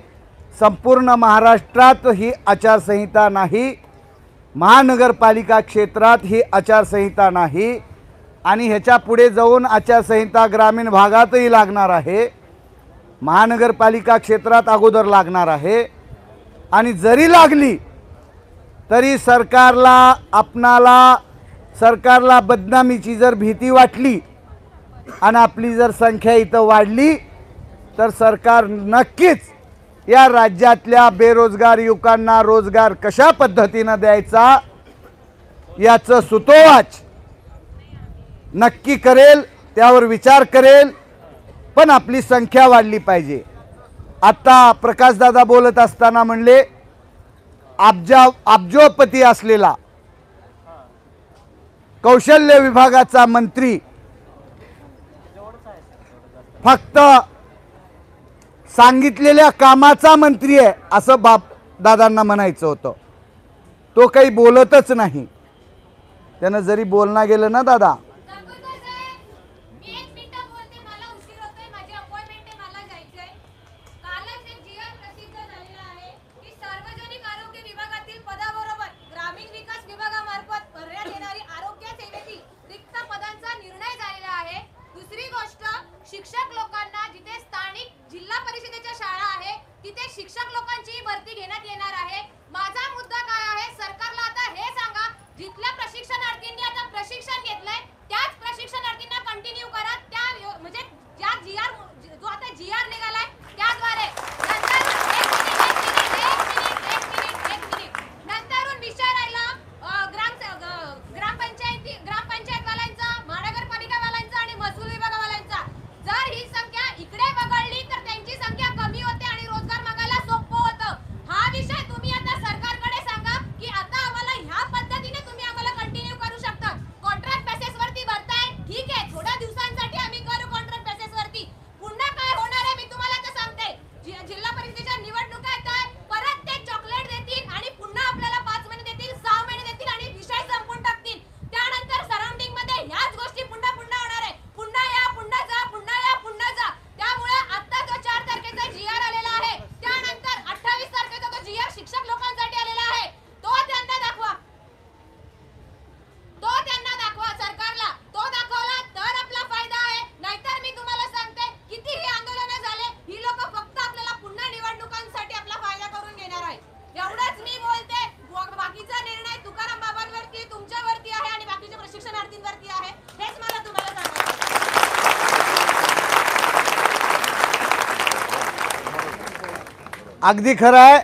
संपूर्ण महाराष्ट्रात ही आचारसंहिता नाही, महानगरपालिका क्षेत्रात ही आचारसंहिता नाही आणि ह्याच्या पुढे जाऊन आचारसंहिता ग्रामीण भागातही लागणार आहे, महानगरपालिका क्षेत्रात अगोदर लागणार आहे. आणि जरी लागली तरी सरकारला बदनामीची जर भीती वाटली आणि आपली जर संख्या इथं वाढली तर सरकार नक्कीच या राज्यातल्या बेरोजगार युवकांना रोजगार कशा पद्धतीनं द्यायचा याचं सुतोवाच नक्की करेल, त्यावर विचार करेल. पण आपली संख्या वाढली पाहिजे. आता प्रकाशदादा बोलत असताना म्हणले अब्जोपती असलेला कौशल्य विभागाचा मंत्री फक्त सांगितलेल्या कामाचा मंत्री आहे असं दादांना म्हणायचं होतं. तो काही बोलतच नाही. त्यानं जरी बोलणं गेलं ना दादा, शिक्षक लोकांना जिथे स्थानिक जिल्हा परिषदेच्या शाळा आहे तिथे शिक्षक लोकांची भरती घेण्यात येणार आहे. माझा मुद्दा काय आहे, सरकारला आता हे सांगा, जिथल्या प्रशिक्षणार्थींनी आता प्रशिक्षण घेतलंय त्याच प्रशिक्षणार्थींना कंटिन्यू करा. त्या म्हणजे ज्या जो आता GR निघालाय त्याद्वारे नंतरून विषय राहिला ग्रामपंचायतवाल्यांचा, महानगरपालिकावाल्यांचा आणि महसूल विभागावाल्यांचा. जर ही संख्या इकडे वगळली तर त्यांची संख्या कमी होते आणि रोजगार मागायला सोपं होतं. हा विषय तुम्ही आता सरकारकडे सांगा की आता आम्हाला ह्या पद्धतीने तुम्ही आम्हाला कंटिन्यू करू शकता. कॉन्ट्रॅक्ट बेसिस वरती भरताय, ठीक आहे, थोड्या दिवसांसाठी आम्ही करू कॉन्ट्रॅक्ट बेसिस वरती. पुन्हा काय होणार आहे मी तुम्हाला आता सांगते. जिल्हा परिषदेच्या निवडणुका काय परत ते चॉकलेट देतील आणि पुन्हा आपल्याला 5 महिने देतील, 6 महिने देतील आणि विषय संपून टाकतील. त्यानंतर सराउंडिंग मध्ये ह्याच गोष्टी पुन्हा होणार आहे. पुन्हा या, पुन्हा जा, पुन्हा या, पुन्हा जा. त्यामुळे आता जो 4 तारखेचा GR आलेला आहे, त्यानंतर 28 तारखेचा तो GR शिक्षक लोकांसाठी आलेला आहे, तो त्यांना दाखवा. सरकारला तो दाखवला तर आपला फायदा आहे. नाहीतर मी तुम्हाला सांगते कितीही आंदोलनं झाले, ही लोक फक्त आपल्याला पुन्हा निवडणुकांसाठी आपला फायदा करून घेणार आहे. एवढंच मी बोलते. बाकीचा निर्णय तुकाराम बाबांवरती, तुमच्यावरती आहे आणि बाकीच्या प्रशिक्षणार्थींवरती आहे. हेच मला तुम्हाला सांगायचं. अगदी खरं आहे.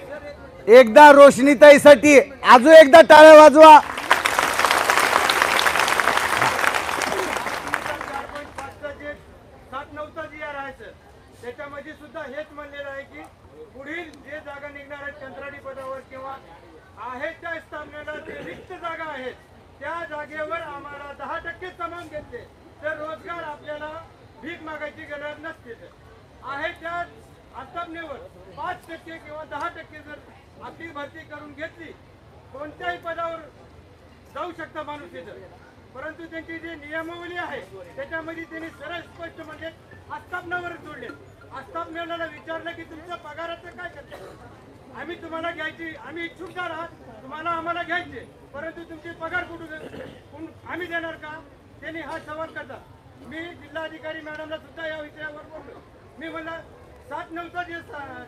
एकदा रोशनीताईसाठी अजून एकदा टाळ्या वाजवा. 7-9चा GR आहे सर, त्याच्यामध्ये सुद्धा हेच म्हणलेलं आहे की पुढील जे जागा निघणार आहेत कंत्राटी पदावर किंवा आहेत त्या स्थापनेला जे रिक्त जागा आहेत त्या जागेवर आम्हाला 10% समान घेतले तर रोजगार आपल्याला भीक मागायची गरज नसते. आहे त्या आस्थापनेवर 5% किंवा 10% जर आपली भरती करून घेतली, कोणत्याही पदावर जाऊ शकता माणूस इथं. परंतु त्यांची जी नियमावली आहे त्याच्यामध्ये त्यांनी सरळ स्पष्ट म्हणजे आस्थापनावर जोडले. आस्थापनेला विचारलं की तुमच्या पगाराचं काय करते, आम्ही तुम्हाला घ्यायची, आम्ही इच्छुकदार आहात, तुम्हाला आम्हाला घ्यायचे, परंतु तुमचे पगार कुठून आम्ही देणार का? त्यांनी हा सवाल करतात. मी जिल्हाधिकारी मॅडमला सुद्धा या विषयावर बोललो. मी म्हणलं 7-9चा जे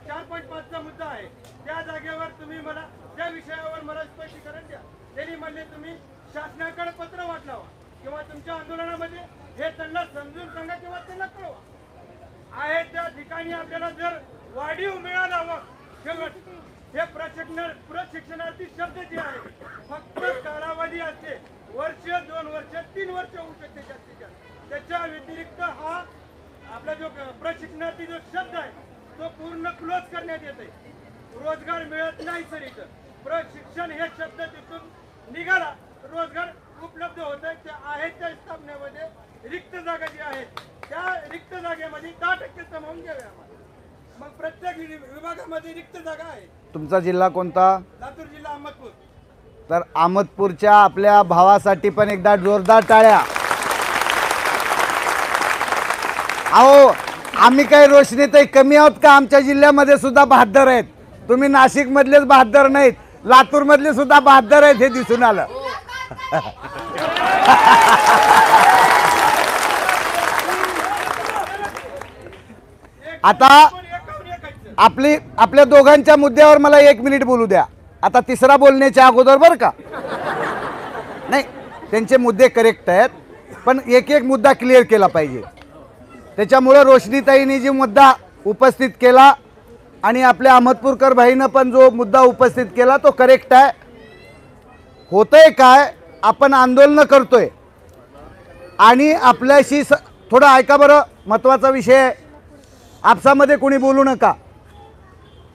4.5चा मुद्दा आहे त्या जागेवर तुम्ही मला त्या विषयावर मला स्पष्टीकरण द्या. त्यांनी म्हणले तुम्ही शासनाकडे पत्र वाटलावा किंवा तुमच्या आंदोलनामध्ये हे त्यांना समजून सांगा किंवा त्यांना कळवा. आहे त्या ठिकाणी आपल्याला जर वाढीव मिळाला शेवट हे प्रशिक्षणार्थी शब्द जे आहे फक्त कालावधी असते, वर्ष, 2 वर्ष, 3 वर्ष होऊ शकते जास्तीत जास्त. त्याच्या व्यतिरिक्त हा आपला जो प्रशिक्षणार्थी जो शब्द आहे तो पूर्ण क्लोज करण्यात येते. रोजगार मिळत नाही सर इथं. प्रशिक्षण हे शब्द तिथून निघाला, रोजगार उपलब्ध होत आहे. त्या आहेत त्या स्थापनेमध्ये रिक्त जागा जी आहेत त्या रिक्त जागेमध्ये 10% समावून घ्यावे आम्हाला. मग प्रत्येक विभागामध्ये रिक्त जागा आहे. तुमचा जिल्हा कोणता? लातूर जिल्हा अहमदपूर. तर अहमदपूरच्या आपल्या भावासाठी पण एकदा जोरदार टाळ्या. अहो आम्ही काही रोशनीतही कमी आहोत का? आमच्या जिल्ह्यामध्ये सुद्धा बहादर आहेत. तुम्ही नाशिक मधलेच बहादर नाहीत, लातूर मधले सुद्धा बहादर आहेत हे दिसून आलं. आता आपल्या दोघांच्या मुद्द्यावर मला 1 मिनिट बोलू द्या. आता तिसरा बोलण्याच्या अगोदर बरं का, नाही त्यांचे मुद्दे करेक्ट आहेत पण एक मुद्दा क्लिअर केला पाहिजे. त्याच्यामुळं रोशनीताईंनी जो मुद्दा उपस्थित केला आणि आपल्या अहमदपूरकर भाईनं पण जो मुद्दा उपस्थित केला तो करेक्ट आहे. होतंय काय, आपण आंदोलन करतोय आणि आपल्याशी थोडं ऐका बरं, महत्त्वाचा विषय आहे. आपसामध्ये कोणी बोलू नका.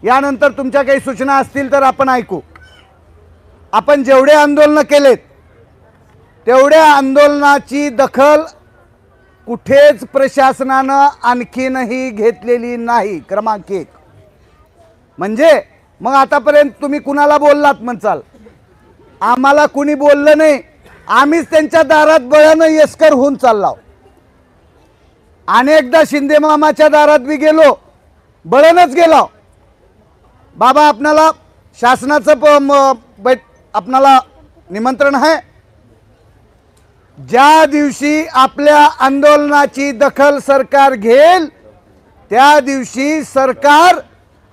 यानंतर तुमच्या काही सूचना असतील तर आपण ऐकू. आपण जेवढे आंदोलन केलेत तेवढ्या आंदोलनाची दखल कुठेच प्रशासनानं आणखीनही घेतलेली नाही. क्रमांक 1 म्हणजे मग आतापर्यंत तुम्ही कुणाला बोललात म्हणचाल, आम्हाला कुणी बोललं नाही. आम्हीच त्यांच्या दारात बळानं येसकर होऊन चाललो. अनेकदा शिंदे मामाच्या दारात बी गेलो, बळनच गेलो. बाबा आपणाला शासनाचं आपणाला निमंत्रण आहे. ज्या दिवशी आपल्या आंदोलनाची दखल सरकार घेईल त्या दिवशी सरकार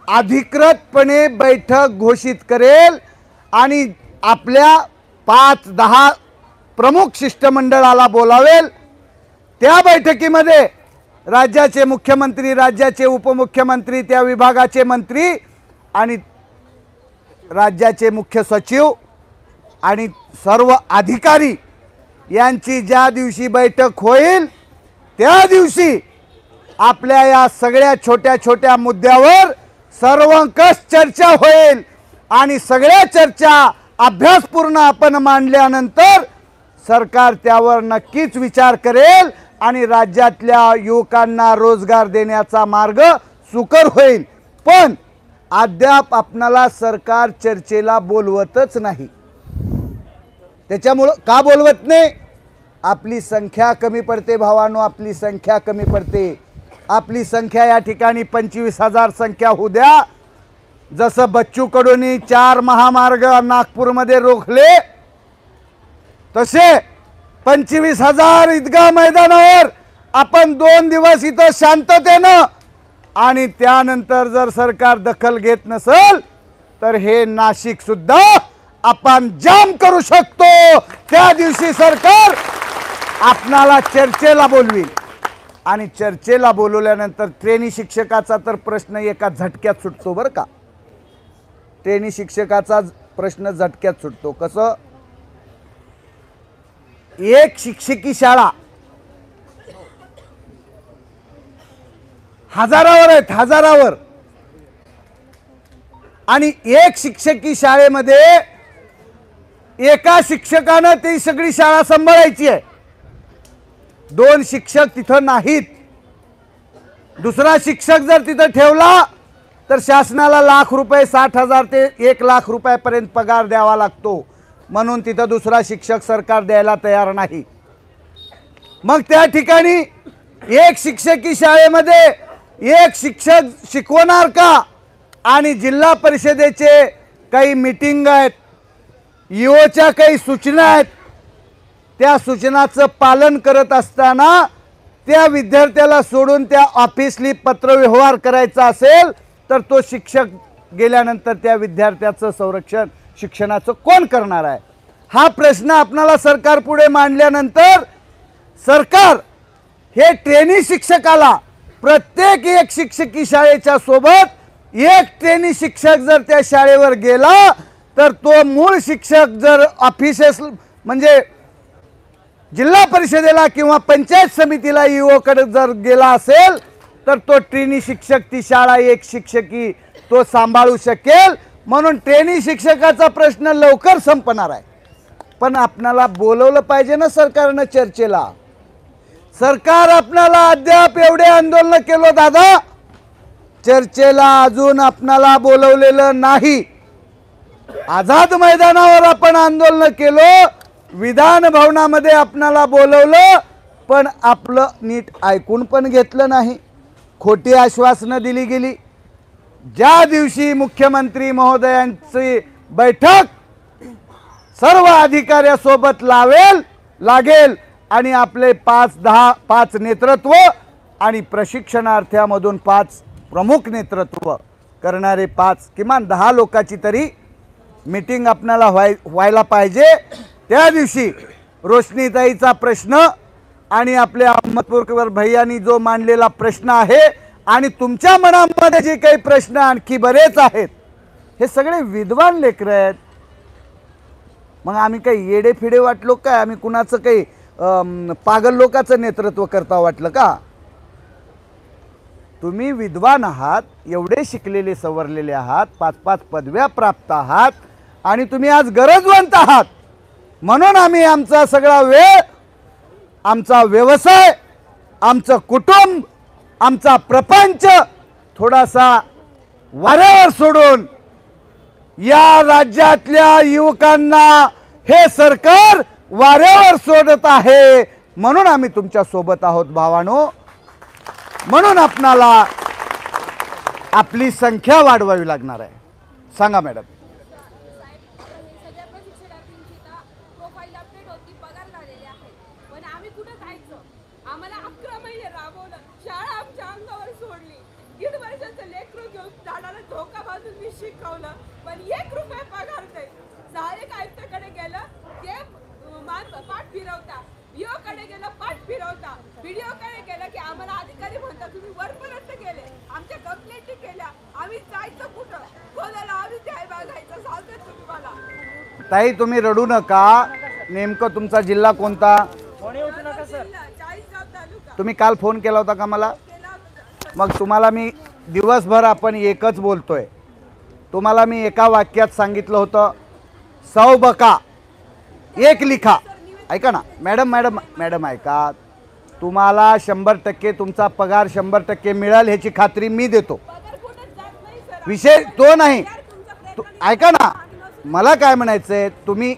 अधिकृतपणे बैठक घोषित करेल आणि आपल्या 5-10 प्रमुख शिष्टमंडळाला बोलावेल. त्या बैठकीमध्ये राज्याचे मुख्यमंत्री, राज्याचे उपमुख्यमंत्री, त्या विभागाचे मंत्री आणि राज्याचे मुख्य सचिव आणि सर्व अधिकारी यांची ज्या दिवशी बैठक होईल त्या दिवशी आपल्या या सगळ्या छोट्या छोट्या मुद्द्यावर सर्वंकष चर्चा होईल आणि सगळ्या चर्चा अभ्यासपूर्ण आपण मांडल्यानंतर सरकार त्यावर नक्कीच विचार करेल आणि राज्यातल्या युवकांना रोजगार देण्याचा मार्ग सुकर होईल. पण अद्याप आपणाला सरकार चर्चेला बोलवतच नाही. त्याच्यामुळं का बोलवत नाही? आपली संख्या कमी पडते भावांनो, आपली संख्या कमी पडते. आपली संख्या या ठिकाणी 25,000 संख्या होऊ द्या. जसं बच्चू कडूंनी 4 महामार्ग नागपूरमध्ये रोखले तसे 25,000 ईदगाह मैदानावर आपण 2 दिवस इथं शांततेनं आणि त्यानंतर जर सरकार दखल घेत नसेल तर हे नाशिक सुद्धा आपण जाम करू शकतो. त्या दिवशी सरकार आपणाला चर्चेला बोलवील आणि चर्चेला बोलवल्यानंतर ट्रेनी शिक्षकाचा तर प्रश्न एका झटक्यात सुटतो बरं का. ट्रेनी शिक्षकाचा प्रश्न झटक्यात सुटतो. कसं? एक शिक्षकी शाळा हजारावर आहेत, हजारावर. आणि एक शिक्षकी शाळेमध्ये एका शिक्षकानं ती सगळी शाळा सांभाळायची आहे. 2 शिक्षक तिथं नाहीत. दुसरा शिक्षक जर तिथं ठेवला तर शासनाला ₹1,00,000 60,000 ते ₹1,00,000 पर्यंत पगार द्यावा लागतो. म्हणून तिथं दुसरा शिक्षक सरकार द्यायला तयार नाही. मग त्या ठिकाणी एक शिक्षकी शाळेमध्ये एक शिक्षक शिकवणार का? आणि जिल्हा परिषदेचे काही मीटिंग आहेत, ईओच्या काही सूचना आहेत, त्या सूचनाचं पालन करत असताना त्या विद्यार्थ्याला सोडून त्या ऑफिसली पत्रव्यवहार करायचा असेल तर तो शिक्षक गेल्यानंतर त्या विद्यार्थ्याचं संरक्षण शिक्षणाचं कोण करणार आहे? हा प्रश्न आपणाला सरकार पुढे मांडल्यानंतर सरकार हे ट्रेनी शिक्षकाला प्रत्येक एक शिक्षकी शाळेच्या सोबत एक ट्रेनी शिक्षक जर त्या शाळेवर गेला तर तो मूळ शिक्षक जर ऑफिसेस म्हणजे जिल्हा परिषदेला किंवा पंचायत समितीला ईओ कडे जर गेला असेल तर तो ट्रेनी शिक्षक ती शाळा एक शिक्षकी तो सांभाळू शकेल, म्हणून ट्रेनी शिक्षकाचा प्रश्न लवकर संपणार आहे. पण आपणाला बोलवलं पाहिजे ना सरकारनं चर्चेला. सरकार आपणाला अद्याप एवढे आंदोलन केलं दादा, चर्चेला अजून आपणाला बोलवलेलं नाही. आझाद मैदानावर आपण आंदोलन केलं, विधान भवनामध्ये आपणाला बोलवलं, पण आपलं नीट ऐकून पण घेतलं नाही. खोटी आश्वासनं दिली गेली. ज्या दिवशी मुख्यमंत्री महोदयांची बैठक सर्व अधिकाऱ्यासोबत लागेल आणि आपले 5 नेतृत्व आणि प्रशिक्षणार्थ्यामधून 5 प्रमुख नेतृत्व करणारे 5 किमान 10 लोकांची तरी मीटिंग आपल्याला व्हायला पाहिजे. त्या दिवशी रोशनीताईचा प्रश्न आणि आपल्या अहमदपूरकर भैयांनी जो मांडलेला प्रश्न आहे आणि तुमच्या मनामध्ये जे काही प्रश्न आणखी बरेच आहेत, हे सगळे विद्वान लेकरं आहेत. मग आम्ही काही येडे फिडे वाटलो काय? आम्ही कुणाचं काही पागल लोकांचं नेतृत्व करता वाटलं का? तुम्ही विद्वान आहात, एवढे शिकलेले सवरलेले आहात, 5 पदव्या प्राप्त आहात आणि तुम्ही आज गरजवंत आहात. म्हणून आम्ही आमचा सगळा वेळ, आमचा व्यवसाय, आमचं कुटुंब, आमचा प्रपंच थोडासा वाऱ्यावर सोडून या राज्यातल्या युवकांना हे सरकार वाऱ्यावर सोडत आहे, म्हणून आम्ही तुमच्या सोबत आहोत भावानो. म्हणून आपणाला आपली संख्या वाढवावी लागणार आहे. सांगा मॅडम. सगळ्या प्रशिक्षणार्थींची प्रोफाईल अपडेट होती, पगार झालेले आहे, पण आम्ही कुठं जायचं? आम्हाला 11 महिने राबवलं, शाळा आमच्या अंगावर सोडली, 1.5 वर्षाचं लेकरू घेऊन झाडाला धोका बांधून मी शिकवलं, पण 1 रुपया पगार नाही. सहाय्यक आयुक्ताकडे गेलं, ते पाठ फिरवता, बीओ कडे गेलं, पाठ फिरवता, व्हिडिओ कडे गेलं की आम्हाला अधिकारी म्हणतात तुम्ही वरपर्यंत गेले, आमच्या कंप्लेंटी केल्या, आम्ही जायचं कुठं? कोणाला आम्ही द्याय मागायचं? सांगतात तुम्ही मला. ताई तुम्ही रडू नका. नेमकं तुमचा जिल्हा कोणता? तुम्ही काल फोन केला होता का मला? मग तुम्हाला मी दिवसभर आपण एकच बोलतोय. तुम्हाला मी एका वाक्यात सांगितलं होतं, 100 बका 1 लिखा. ऐका ना मॅडम ऐका. तुम्हाला 100% तुमचा पगार 100% मिळेल ह्याची खात्री मी देतो. विषय तो नाही. ऐका ना, मला काय म्हणायचंय, तुम्ही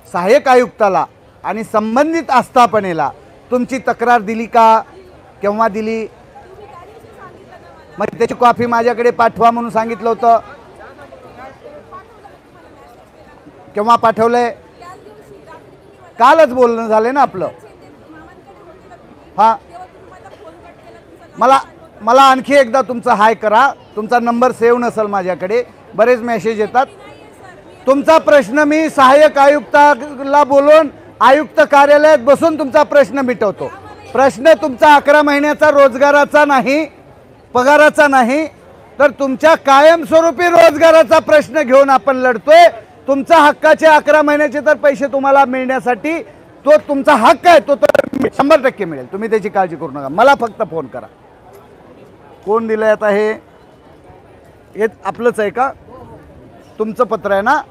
सहाय्यक आयुक्ताला आणि संबंधित आस्थापनेला तुमची तक्रार दिली का? केव्हा दिली? मग त्याची कॉपी माझ्याकडे पाठवा म्हणून सांगितलं होतं. केव्हा पाठवलंय? कालच बोलणं झालं ना आपलं. हां, मला आणखी एकदा तुमचा हाय करा. तुमचा नंबर सेव्ह नसेल माझ्याकडे, बरेच मेसेज येतात. तुमचा प्रश्न मी सहाय्यक आयुक्ताला बोलून आयुक्त कार्यालयात बसून तुमचा प्रश्न मिटवतो. प्रश्न तुमचा 11 महिन्याचा रोजगाराचा नाही, पगाराचा नाही, तर तुमच्या कायमस्वरूपी रोजगाराचा प्रश्न घेऊन आपण लढतोय. तुमचा हक्काचे 11 महिन्याचे तर पैसे तुम्हाला मिळण्यासाठी तो तुमचा हक्क आहे, तो तर 100% मिळेल. तुम्ही त्याची काळजी करू नका. मला फक्त फोन करा. कोण दिलंय आता? हे आपलंच आहे का? तुमचं पत्र आहे ना?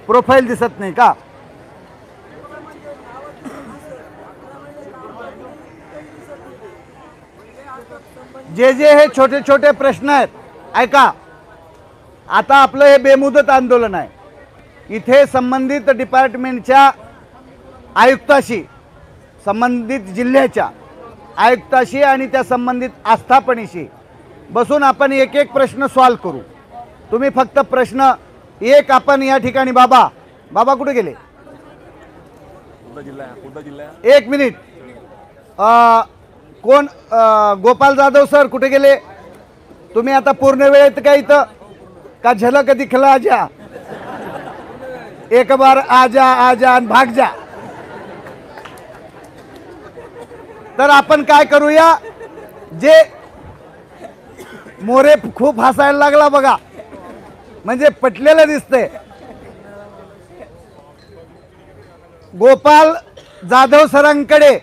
प्रोफाईल दिसत नाही का? जे हे छोटे छोटे प्रश्न आहेत, ऐका. आता आपलं हे बेमुदत आंदोलन आहे. इथे संबंधित डिपार्टमेंटच्या आयुक्ताशी, संबंधित जिल्ह्याच्या आयुक्ताशी आणि त्या संबंधित आस्थापनेशी बसून आपण एक एक प्रश्न सॉल्व करू. तुम्ही फक्त प्रश्न एक आपण या ठिकाणी बाबा कुठे गेले? एक मिनिट. कोण? गोपाल जाधव सर कुठे गेले? तुम्ही आता पूर्ण वेळेत का इथं का झलक दिखला जा, एक बार आजा आजा भाग जा. तर आपण काय करूया, जे मोरे खूप हसायला लागला बघा, म्हणजे पटलेलं दिसतंय. गोपाल जाधव सरांकडे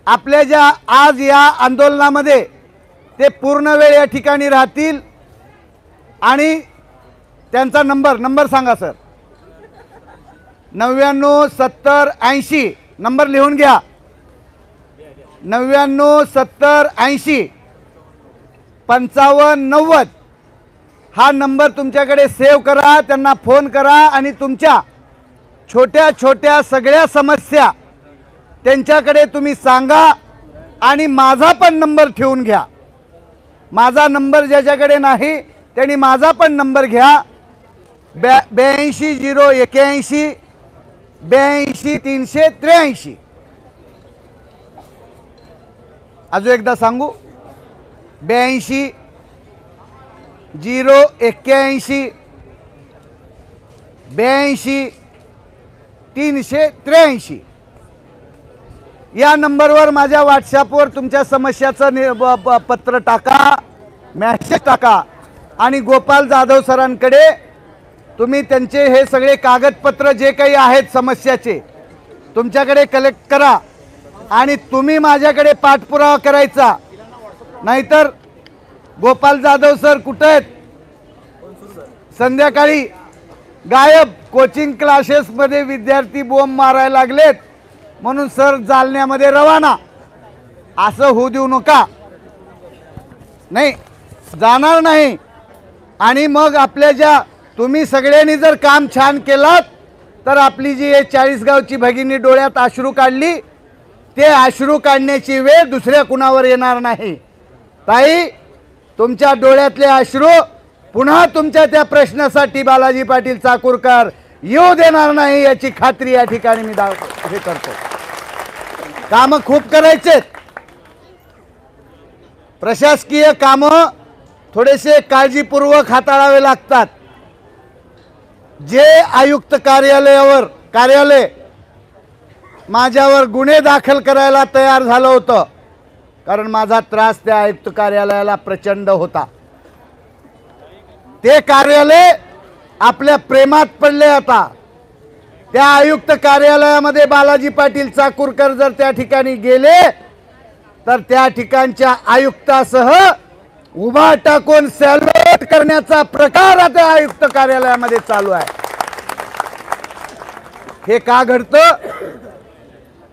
आपल्या ज्या आज या आंदोलनामध्ये ते पूर्ण वेळ या ठिकाणी राहतील आणि त्यांचा नंबर सांगा सर. 99 70 80 नंबर लिहून घ्या. 99 70 80 55 90 हा नंबर तुमच्याकडे सेव्ह करा. त्यांना फोन करा आणि तुमच्या छोट्या छोट्या सगळ्या समस्या त्यांच्याकडे तुम्ही सांगा. आणि माझा पण नंबर ठेवून घ्या. माझा नंबर ज्याच्याकडे नाही त्यांनी माझा पण नंबर घ्या. 82 081 82 383. अजून एकदा सांगू, 82 081 82 383. या नंबरवर माझ्या व्हॉट्सॲपवर तुमच्या समस्याचं पत्र टाका, मॅसेज टाका आणि गोपाल जाधव सरांकडे तुम्ही त्यांचे हे सगळे कागदपत्र जे काही आहेत समस्याचे तुमच्याकडे कलेक्ट करा आणि तुम्ही माझ्याकडे पाठपुरावा करायचा. नाहीतर गोपाल जाधव सर कुठे आहेत, संध्याकाळी गायब. कोचिंग क्लासेसमध्ये विद्यार्थी बोंब मारायला लागलेत म्हणून सर जालन्यामध्ये रवाना. असं होऊ देऊ नका. नाही, जाणार नाही. आणि मग आपल्या ज्या तुम्ही सगळ्यांनी जर काम छान केलं तर आपली जी 40 गावची भगिनी डोळ्यात अश्रू काढली ते अश्रू काढण्याची वेळ दुसऱ्या कुणावर येणार नाही. ताई, तुमच्या डोळ्यातले अश्रू पुन्हा तुमच्या त्या प्रश्नासाठी बालाजी पाटील चाकूरकर येऊ देणार नाही याची खात्री या ठिकाणी मी हे करतो. कामं खूप करायचे, प्रशासकीय कामं थोडेसे काळजीपूर्वक हाताळावे लागतात. जे आयुक्त कार्यालय माझ्यावर गुन्हे दाखल करायला तयार झालं होतं कारण माझा त्रास त्या आयुक्त कार्यालयाला प्रचंड होता. ते कार्यालय आपल्या प्रेमात पडले. आता त्या आयुक्त कार्यालयामध्ये बालाजी पाटील चाकूरकर जर त्या ठिकाणी गेले तर त्या ठिकाणच्या आयुक्तासह उभा टाकून सॅल्यूट करण्याचा प्रकार आता आयुक्त कार्यालयामध्ये चालू आहे. हे का घडतं?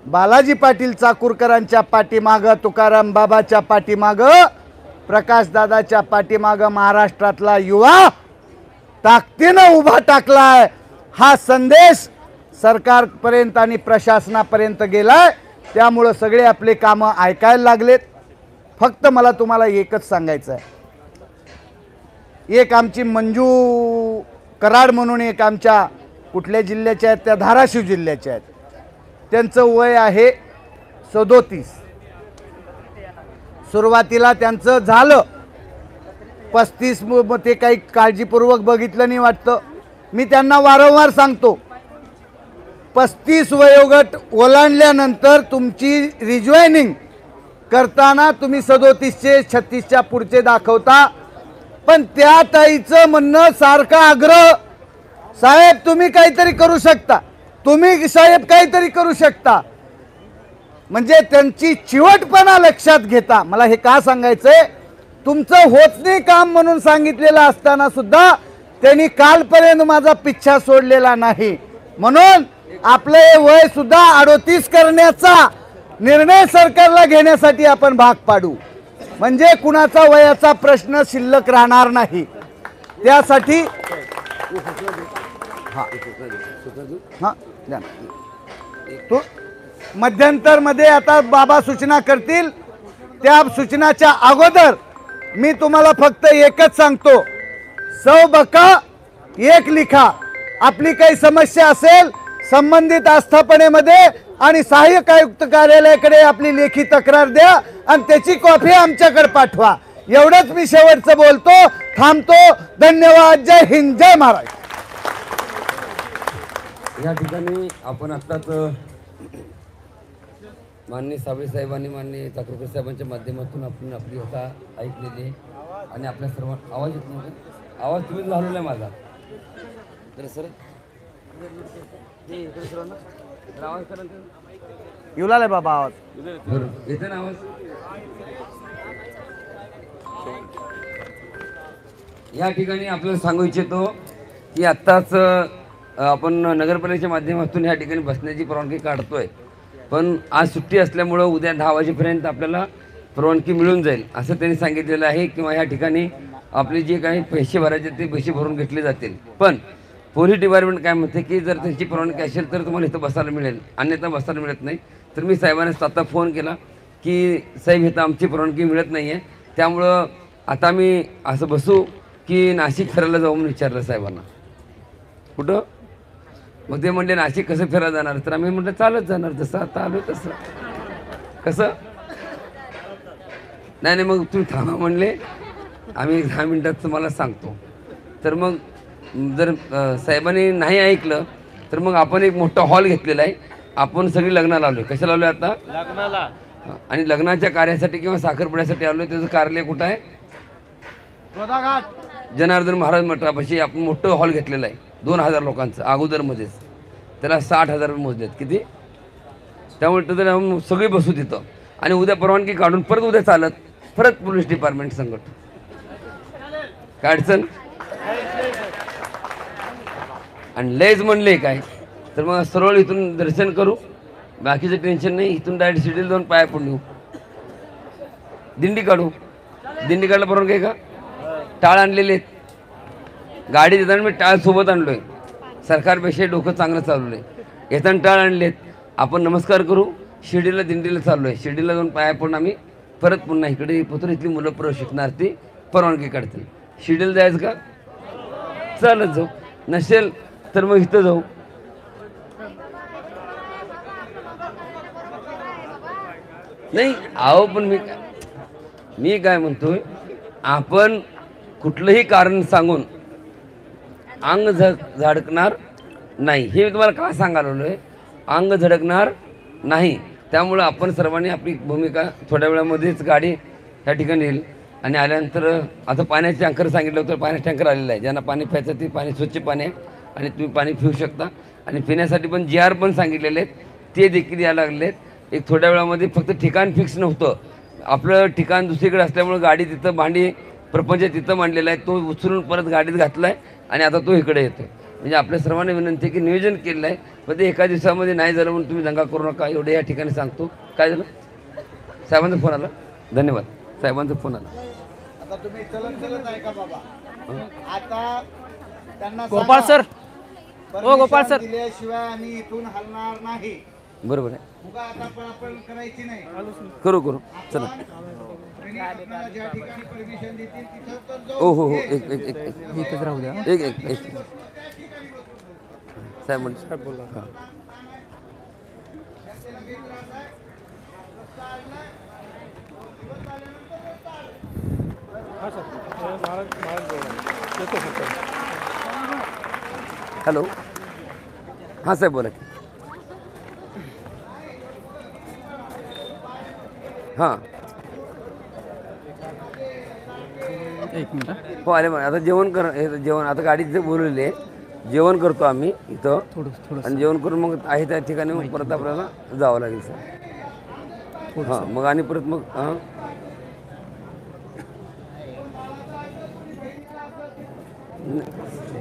बालाजी पाटील चाकूरकरांच्या पाठीमागं, तुकाराम बाबाच्या पाठीमागं, प्रकाशदादाच्या पाठीमागं महाराष्ट्रातला युवा ताकदीनं उभा टाकलाय. हा संदेश सरकारपर्यंत आणि प्रशासनापर्यंत गेलाय. त्यामुळं सगळे आपले कामं ऐकायला लागलेत. फक्त मला तुम्हाला एकच सांगायचं आहे, एक आमची मंजू कराड म्हणून एक आमच्या कुठल्या जिल्ह्याच्या आहेत, त्या धाराशिव जिल्ह्याच्या आहेत. त्यांचं वय आहे 37. सुरुवातीला त्यांचं झालं 35. ते काही काळजीपूर्वक बघितलं नाही वाटतं. मी त्यांना वारंवार सांगतो 35 वयोगट ओलांडल्यानंतर तुमची रिजॉईनिंग करताना तुम्ही 37चे 36च्या पुढचे दाखवता. पण त्या ताईचं म्हणणं सारखा आग्रह, साहेब तुम्ही काहीतरी करू शकता, तुम्ही साहेब काहीतरी करू शकता. म्हणजे त्यांची चिवटपणा लक्षात घेता मला हे का सांगायचंय, तुमचं होत नाही काम म्हणून सांगितलेलं असताना सुद्धा त्यांनी कालपर्यंत माझा पिच्छा सोडलेला नाही. म्हणून आपलं हे वय सुद्धा 38 करण्याचा निर्णय सरकारला घेण्यासाठी आपण भाग पाडू. म्हणजे कुणाचा वयाचा प्रश्न शिल्लक राहणार नाही. त्यासाठी तो मध्यंतरमध्ये आता बाबा सूचना करतील. त्या सूचनाच्या अगोदर मी तुम्हाला फक्त एकच सांगतो, 100 बका 1 लिखा. आपली काही समस्या असेल संबंधित आस्थापनेमध्ये आणि सहाय्यक आयुक्त कार्यालयाकडे आपली लेखी तक्रार द्या आणि त्याची कॉपी आमच्याकडे पाठवा. एवढंच मी शेवटचं बोलतो, थांबतो. धन्यवाद. जय हिंद, जय महाराष्ट्र. या ठिकाणी आपण आत्ताच माननीय साबळे साहेबांनी माननीय चाकरकर साहेबांच्या माध्यमातून आपण आपली कथा ऐकलेली आहे आणि आपल्या सर्व आवाज येत नव्हता. आवाज तुम्हीच घालवला आहे माझा. तर सर हे इकडे सर ना तर आवाज करा ना. येऊ लागलाय बाबा आवाज. बरं येते ना आवाज. या ठिकाणी आपल्याला सांगू इच्छितो की आत्ताच आपण नगरपालिकेच्या माध्यमातून या ठिकाणी बसण्याची परवानगी काढतोय, पण आज सुट्टी असल्यामुळं उद्या 10 वाजेपर्यंत आपल्याला परवानगी मिळून जाईल असं त्यांनी सांगितलेलं आहे. किंवा या ठिकाणी आपले जे काही पैसे भरायचे ते पैसे भरून घेतले जातील. पण पोलीस डिपार्टमेंट काय म्हणते की जर त्यांची परवानगी असेल तर तुम्हाला इथं बसायला मिळेल, अन्यथा बसायला मिळत नाही. तर मी साहेबांना स्वतः फोन केला की साहेब इथं आमची परवानगी मिळत नाही आहे, त्यामुळं आता मी असं बसू की नाशिक फिरायला जाऊ म्हणून विचारलं साहेबांना. कुठं? मग ते म्हणले नाशिक कसं फिरायला जाणार? तर आम्ही म्हटलं चालत जाणार, जसं आता आलो तसं. कसं? नाही मग तुम्ही थांबा म्हणले, आम्ही 10 मिनिटात तुम्हाला सांगतो. तर मग जर साहेबांनी नाही ऐकलं तर मग आपण एक मोठा हॉल घेतलेला आहे. आपण सगळी लग्नाला आलो. कशाला आलो आता? लग्नाला. आणि लग्नाच्या कार्यासाठी किंवा साखरपुड्यासाठी आलो. त्याचं कार्यालय कुठं आहे? जनार्दन महाराज मठापाशी आपण मोठं हॉल घेतलेलं आहे 2000 लोकांचं अगोदरमध्येच. त्याला 60,000 रुपये मोजलेत. किती? त्यामुळे तर सगळी बसू तिथं आणि उद्या परवानगी काढून परत उद्या चालत परत पोलीस डिपार्टमेंट संकट. काय अडचण? आणि लयच म्हणले काय तर मग सरळ इथून दर्शन करू, बाकीचं टेन्शन नाही. इथून डायरेक्ट सिटीला जाऊन पाया पडून येऊ, दिंडी काढू. दिंडी काढला परवानगी आहे का? टाळ आणलेले आहेत. गाडी देताना मी टाळ सोबत आणलोय. सरकारपेक्षा डोकं चांगलं चालवलं आहे. येताना टाळ आणलेत. आपण नमस्कार करू. शिर्डीला दिंडीला चाललो आहे. शिर्डीला जाऊन पाया पडून आम्ही परत पुन्हा इकडे पुत्र इथली मुलं परत शिकणार ती परवानगी काढतील. शिर्डीला जायचं का? चालत जाऊ. नसेल तर मग इथं जाऊ. नाही आहो, पण मी काय म्हणतोय, आपण कुठलंही कारण सांगून अंग झडकणार नाही. हे मी तुम्हाला का सांगायला आलोय? अंग झडकणार नाही. त्यामुळं आपण सर्वांनी आपली भूमिका थोड्या वेळामध्येच गाडी या ठिकाणी येईल. आणि आल्यानंतर आता पाण्याचे टँकर सांगितलं होतं. पाण्याचे टँकर आलेलं आहे. ज्यांना पाणी प्यायचं ते पाणी स्वच्छ पाणी आहे आणि तुम्ही पाणी पिऊ शकता. आणि पिण्यासाठी पण GR पण सांगितलेले आहेत, ते देखील यायला लागले आहेत. एक थोड्या वेळामध्ये फक्त ठिकाण फिक्स नव्हतं. आपलं ठिकाण दुसरीकडे असल्यामुळे गाडी तिथं भांडी प्रपंच तिथं मांडलेला आहे, तो उचलून परत गाडीत घातला आहे आणि आता तो इकडे येतो. म्हणजे आपल्या सर्वांनी विनंती आहे की नियोजन केलेलं आहे, पण ते एका दिवसामध्ये नाही झालं म्हणून तुम्ही दंगा करू नका, एवढे या ठिकाणी सांगतो. काय झालं? साहेबांचा फोन आला. धन्यवाद. साहेबांचा फोन आला. आता तुम्ही चलत आहे का बाबा? आता त्यांना गोपाळ सर, ओ गोपाळ सर, दिल्याशिवाय आम्ही इथून हलणार नाही. बरोबर आहे. उगा आता पण करायची नाही. करू चला. ज्या ठिकाणी परमिशन देतील तिथं तर जाऊ. हो एक इथंच राहू द्या. एक साहेब बोला. हॅलो. हां साहेब बोला की. हां एक मिनिट. हो आले मग. आता जेवण जेवण आता गाडी तिथे बोलवलेली आहे. जेवण करतो आम्ही इथं थोडं आणि जेवण करून मग आहे त्या ठिकाणी मग परत आपल्याला जावं लागेल सर. हां मग आणि परत मग हां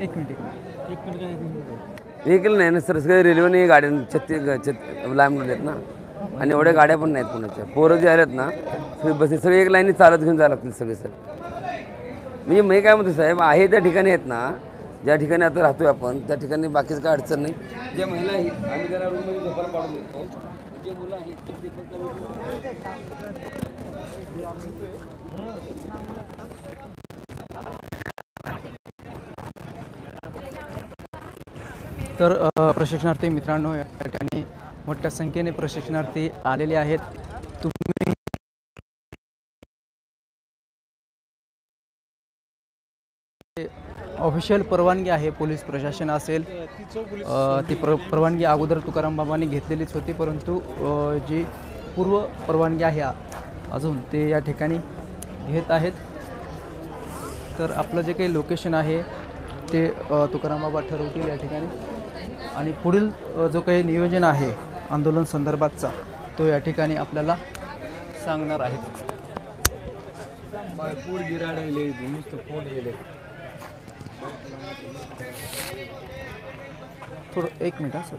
एक मिनिट. व्हेकल नाही ना सर, सगळे रेल्वेने गाड्या लांब आहेत ना आणि एवढ्या गाड्या पण नाहीत कोणाच्या. पोरं जे आहेत ना सगळे बस सगळे एक लाईनने चालत घेऊन जायला लागतील सगळे सर. म्हणजे मी काय म्हणतो साहेब, आहे त्या ठिकाणी आहेत ना, ज्या ठिकाणी आता राहतोय आपण त्या ठिकाणी बाकीच काय अडचण नाही. ज्या महिला आहेत आम्ही जरा रूममध्ये झोपायला पाडून देतो. जे मुलं आहेत ते फक्त तर प्रशिक्षणार्थी मित्रांनो, या ठिकाणी मोठ्या संख्येने प्रशिक्षणार्थी आलेले आहेत. तुम्ही ऑफिशियल परवानगी आहे, पोलीस प्रशासन असेल ती परवानगी अगोदर तुकाराम बाबांनी घेतलेलीच होती, परंतु जी पूर्व परवानगी आहे अजून ते या ठिकाणी घेत आहेत. तर आपलं जे काही लोकेशन आहे ते तुकाराम बाबा ठरवतील या ठिकाणी आणि पुढील जो काही नियोजन आहे आंदोलन संदर्भातचा तो या ठिकाणी आपल्याला सांगणार आहेत. थोडं एक मिनिट सर.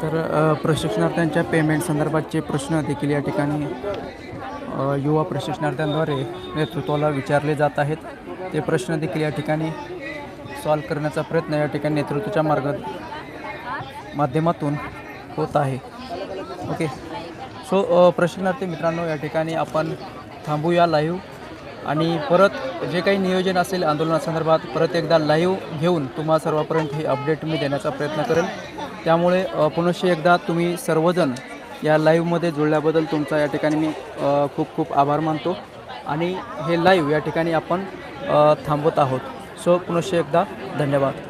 तर प्रशिक्षणार्थ्यांच्या पेमेंट संदर्भातचे प्रश्न देखील या ठिकाणी युवा प्रशिक्षणार्थ्यांद्वारे नेतृत्वाला विचारले जात आहेत. ते प्रश्न देखील या ठिकाणी सॉल्व करण्याचा प्रयत्न या ठिकाणी नेतृत्वाच्या माध्यमातून होत आहे. ओके. सो प्रशिक्षणार्थी मित्रांनो, या ठिकाणी आपण थांबूया लाईव्ह आणि परत जे काही नियोजन असेल आंदोलनासंदर्भात परत एकदा लाईव्ह घेऊन तुम्हा सर्वांपर्यंत ही अपडेट मी देण्याचा प्रयत्न करेन. त्यामुळे पुनश्च एकदा तुम्ही सर्वजण या लाईव्हमध्ये जुळल्याबद्दल तुमचा या ठिकाणी मी खूप खूप आभार मानतो आणि हे लाईव्ह या ठिकाणी आपण थांबवत आहोत. सो पुनश्च एकदा धन्यवाद.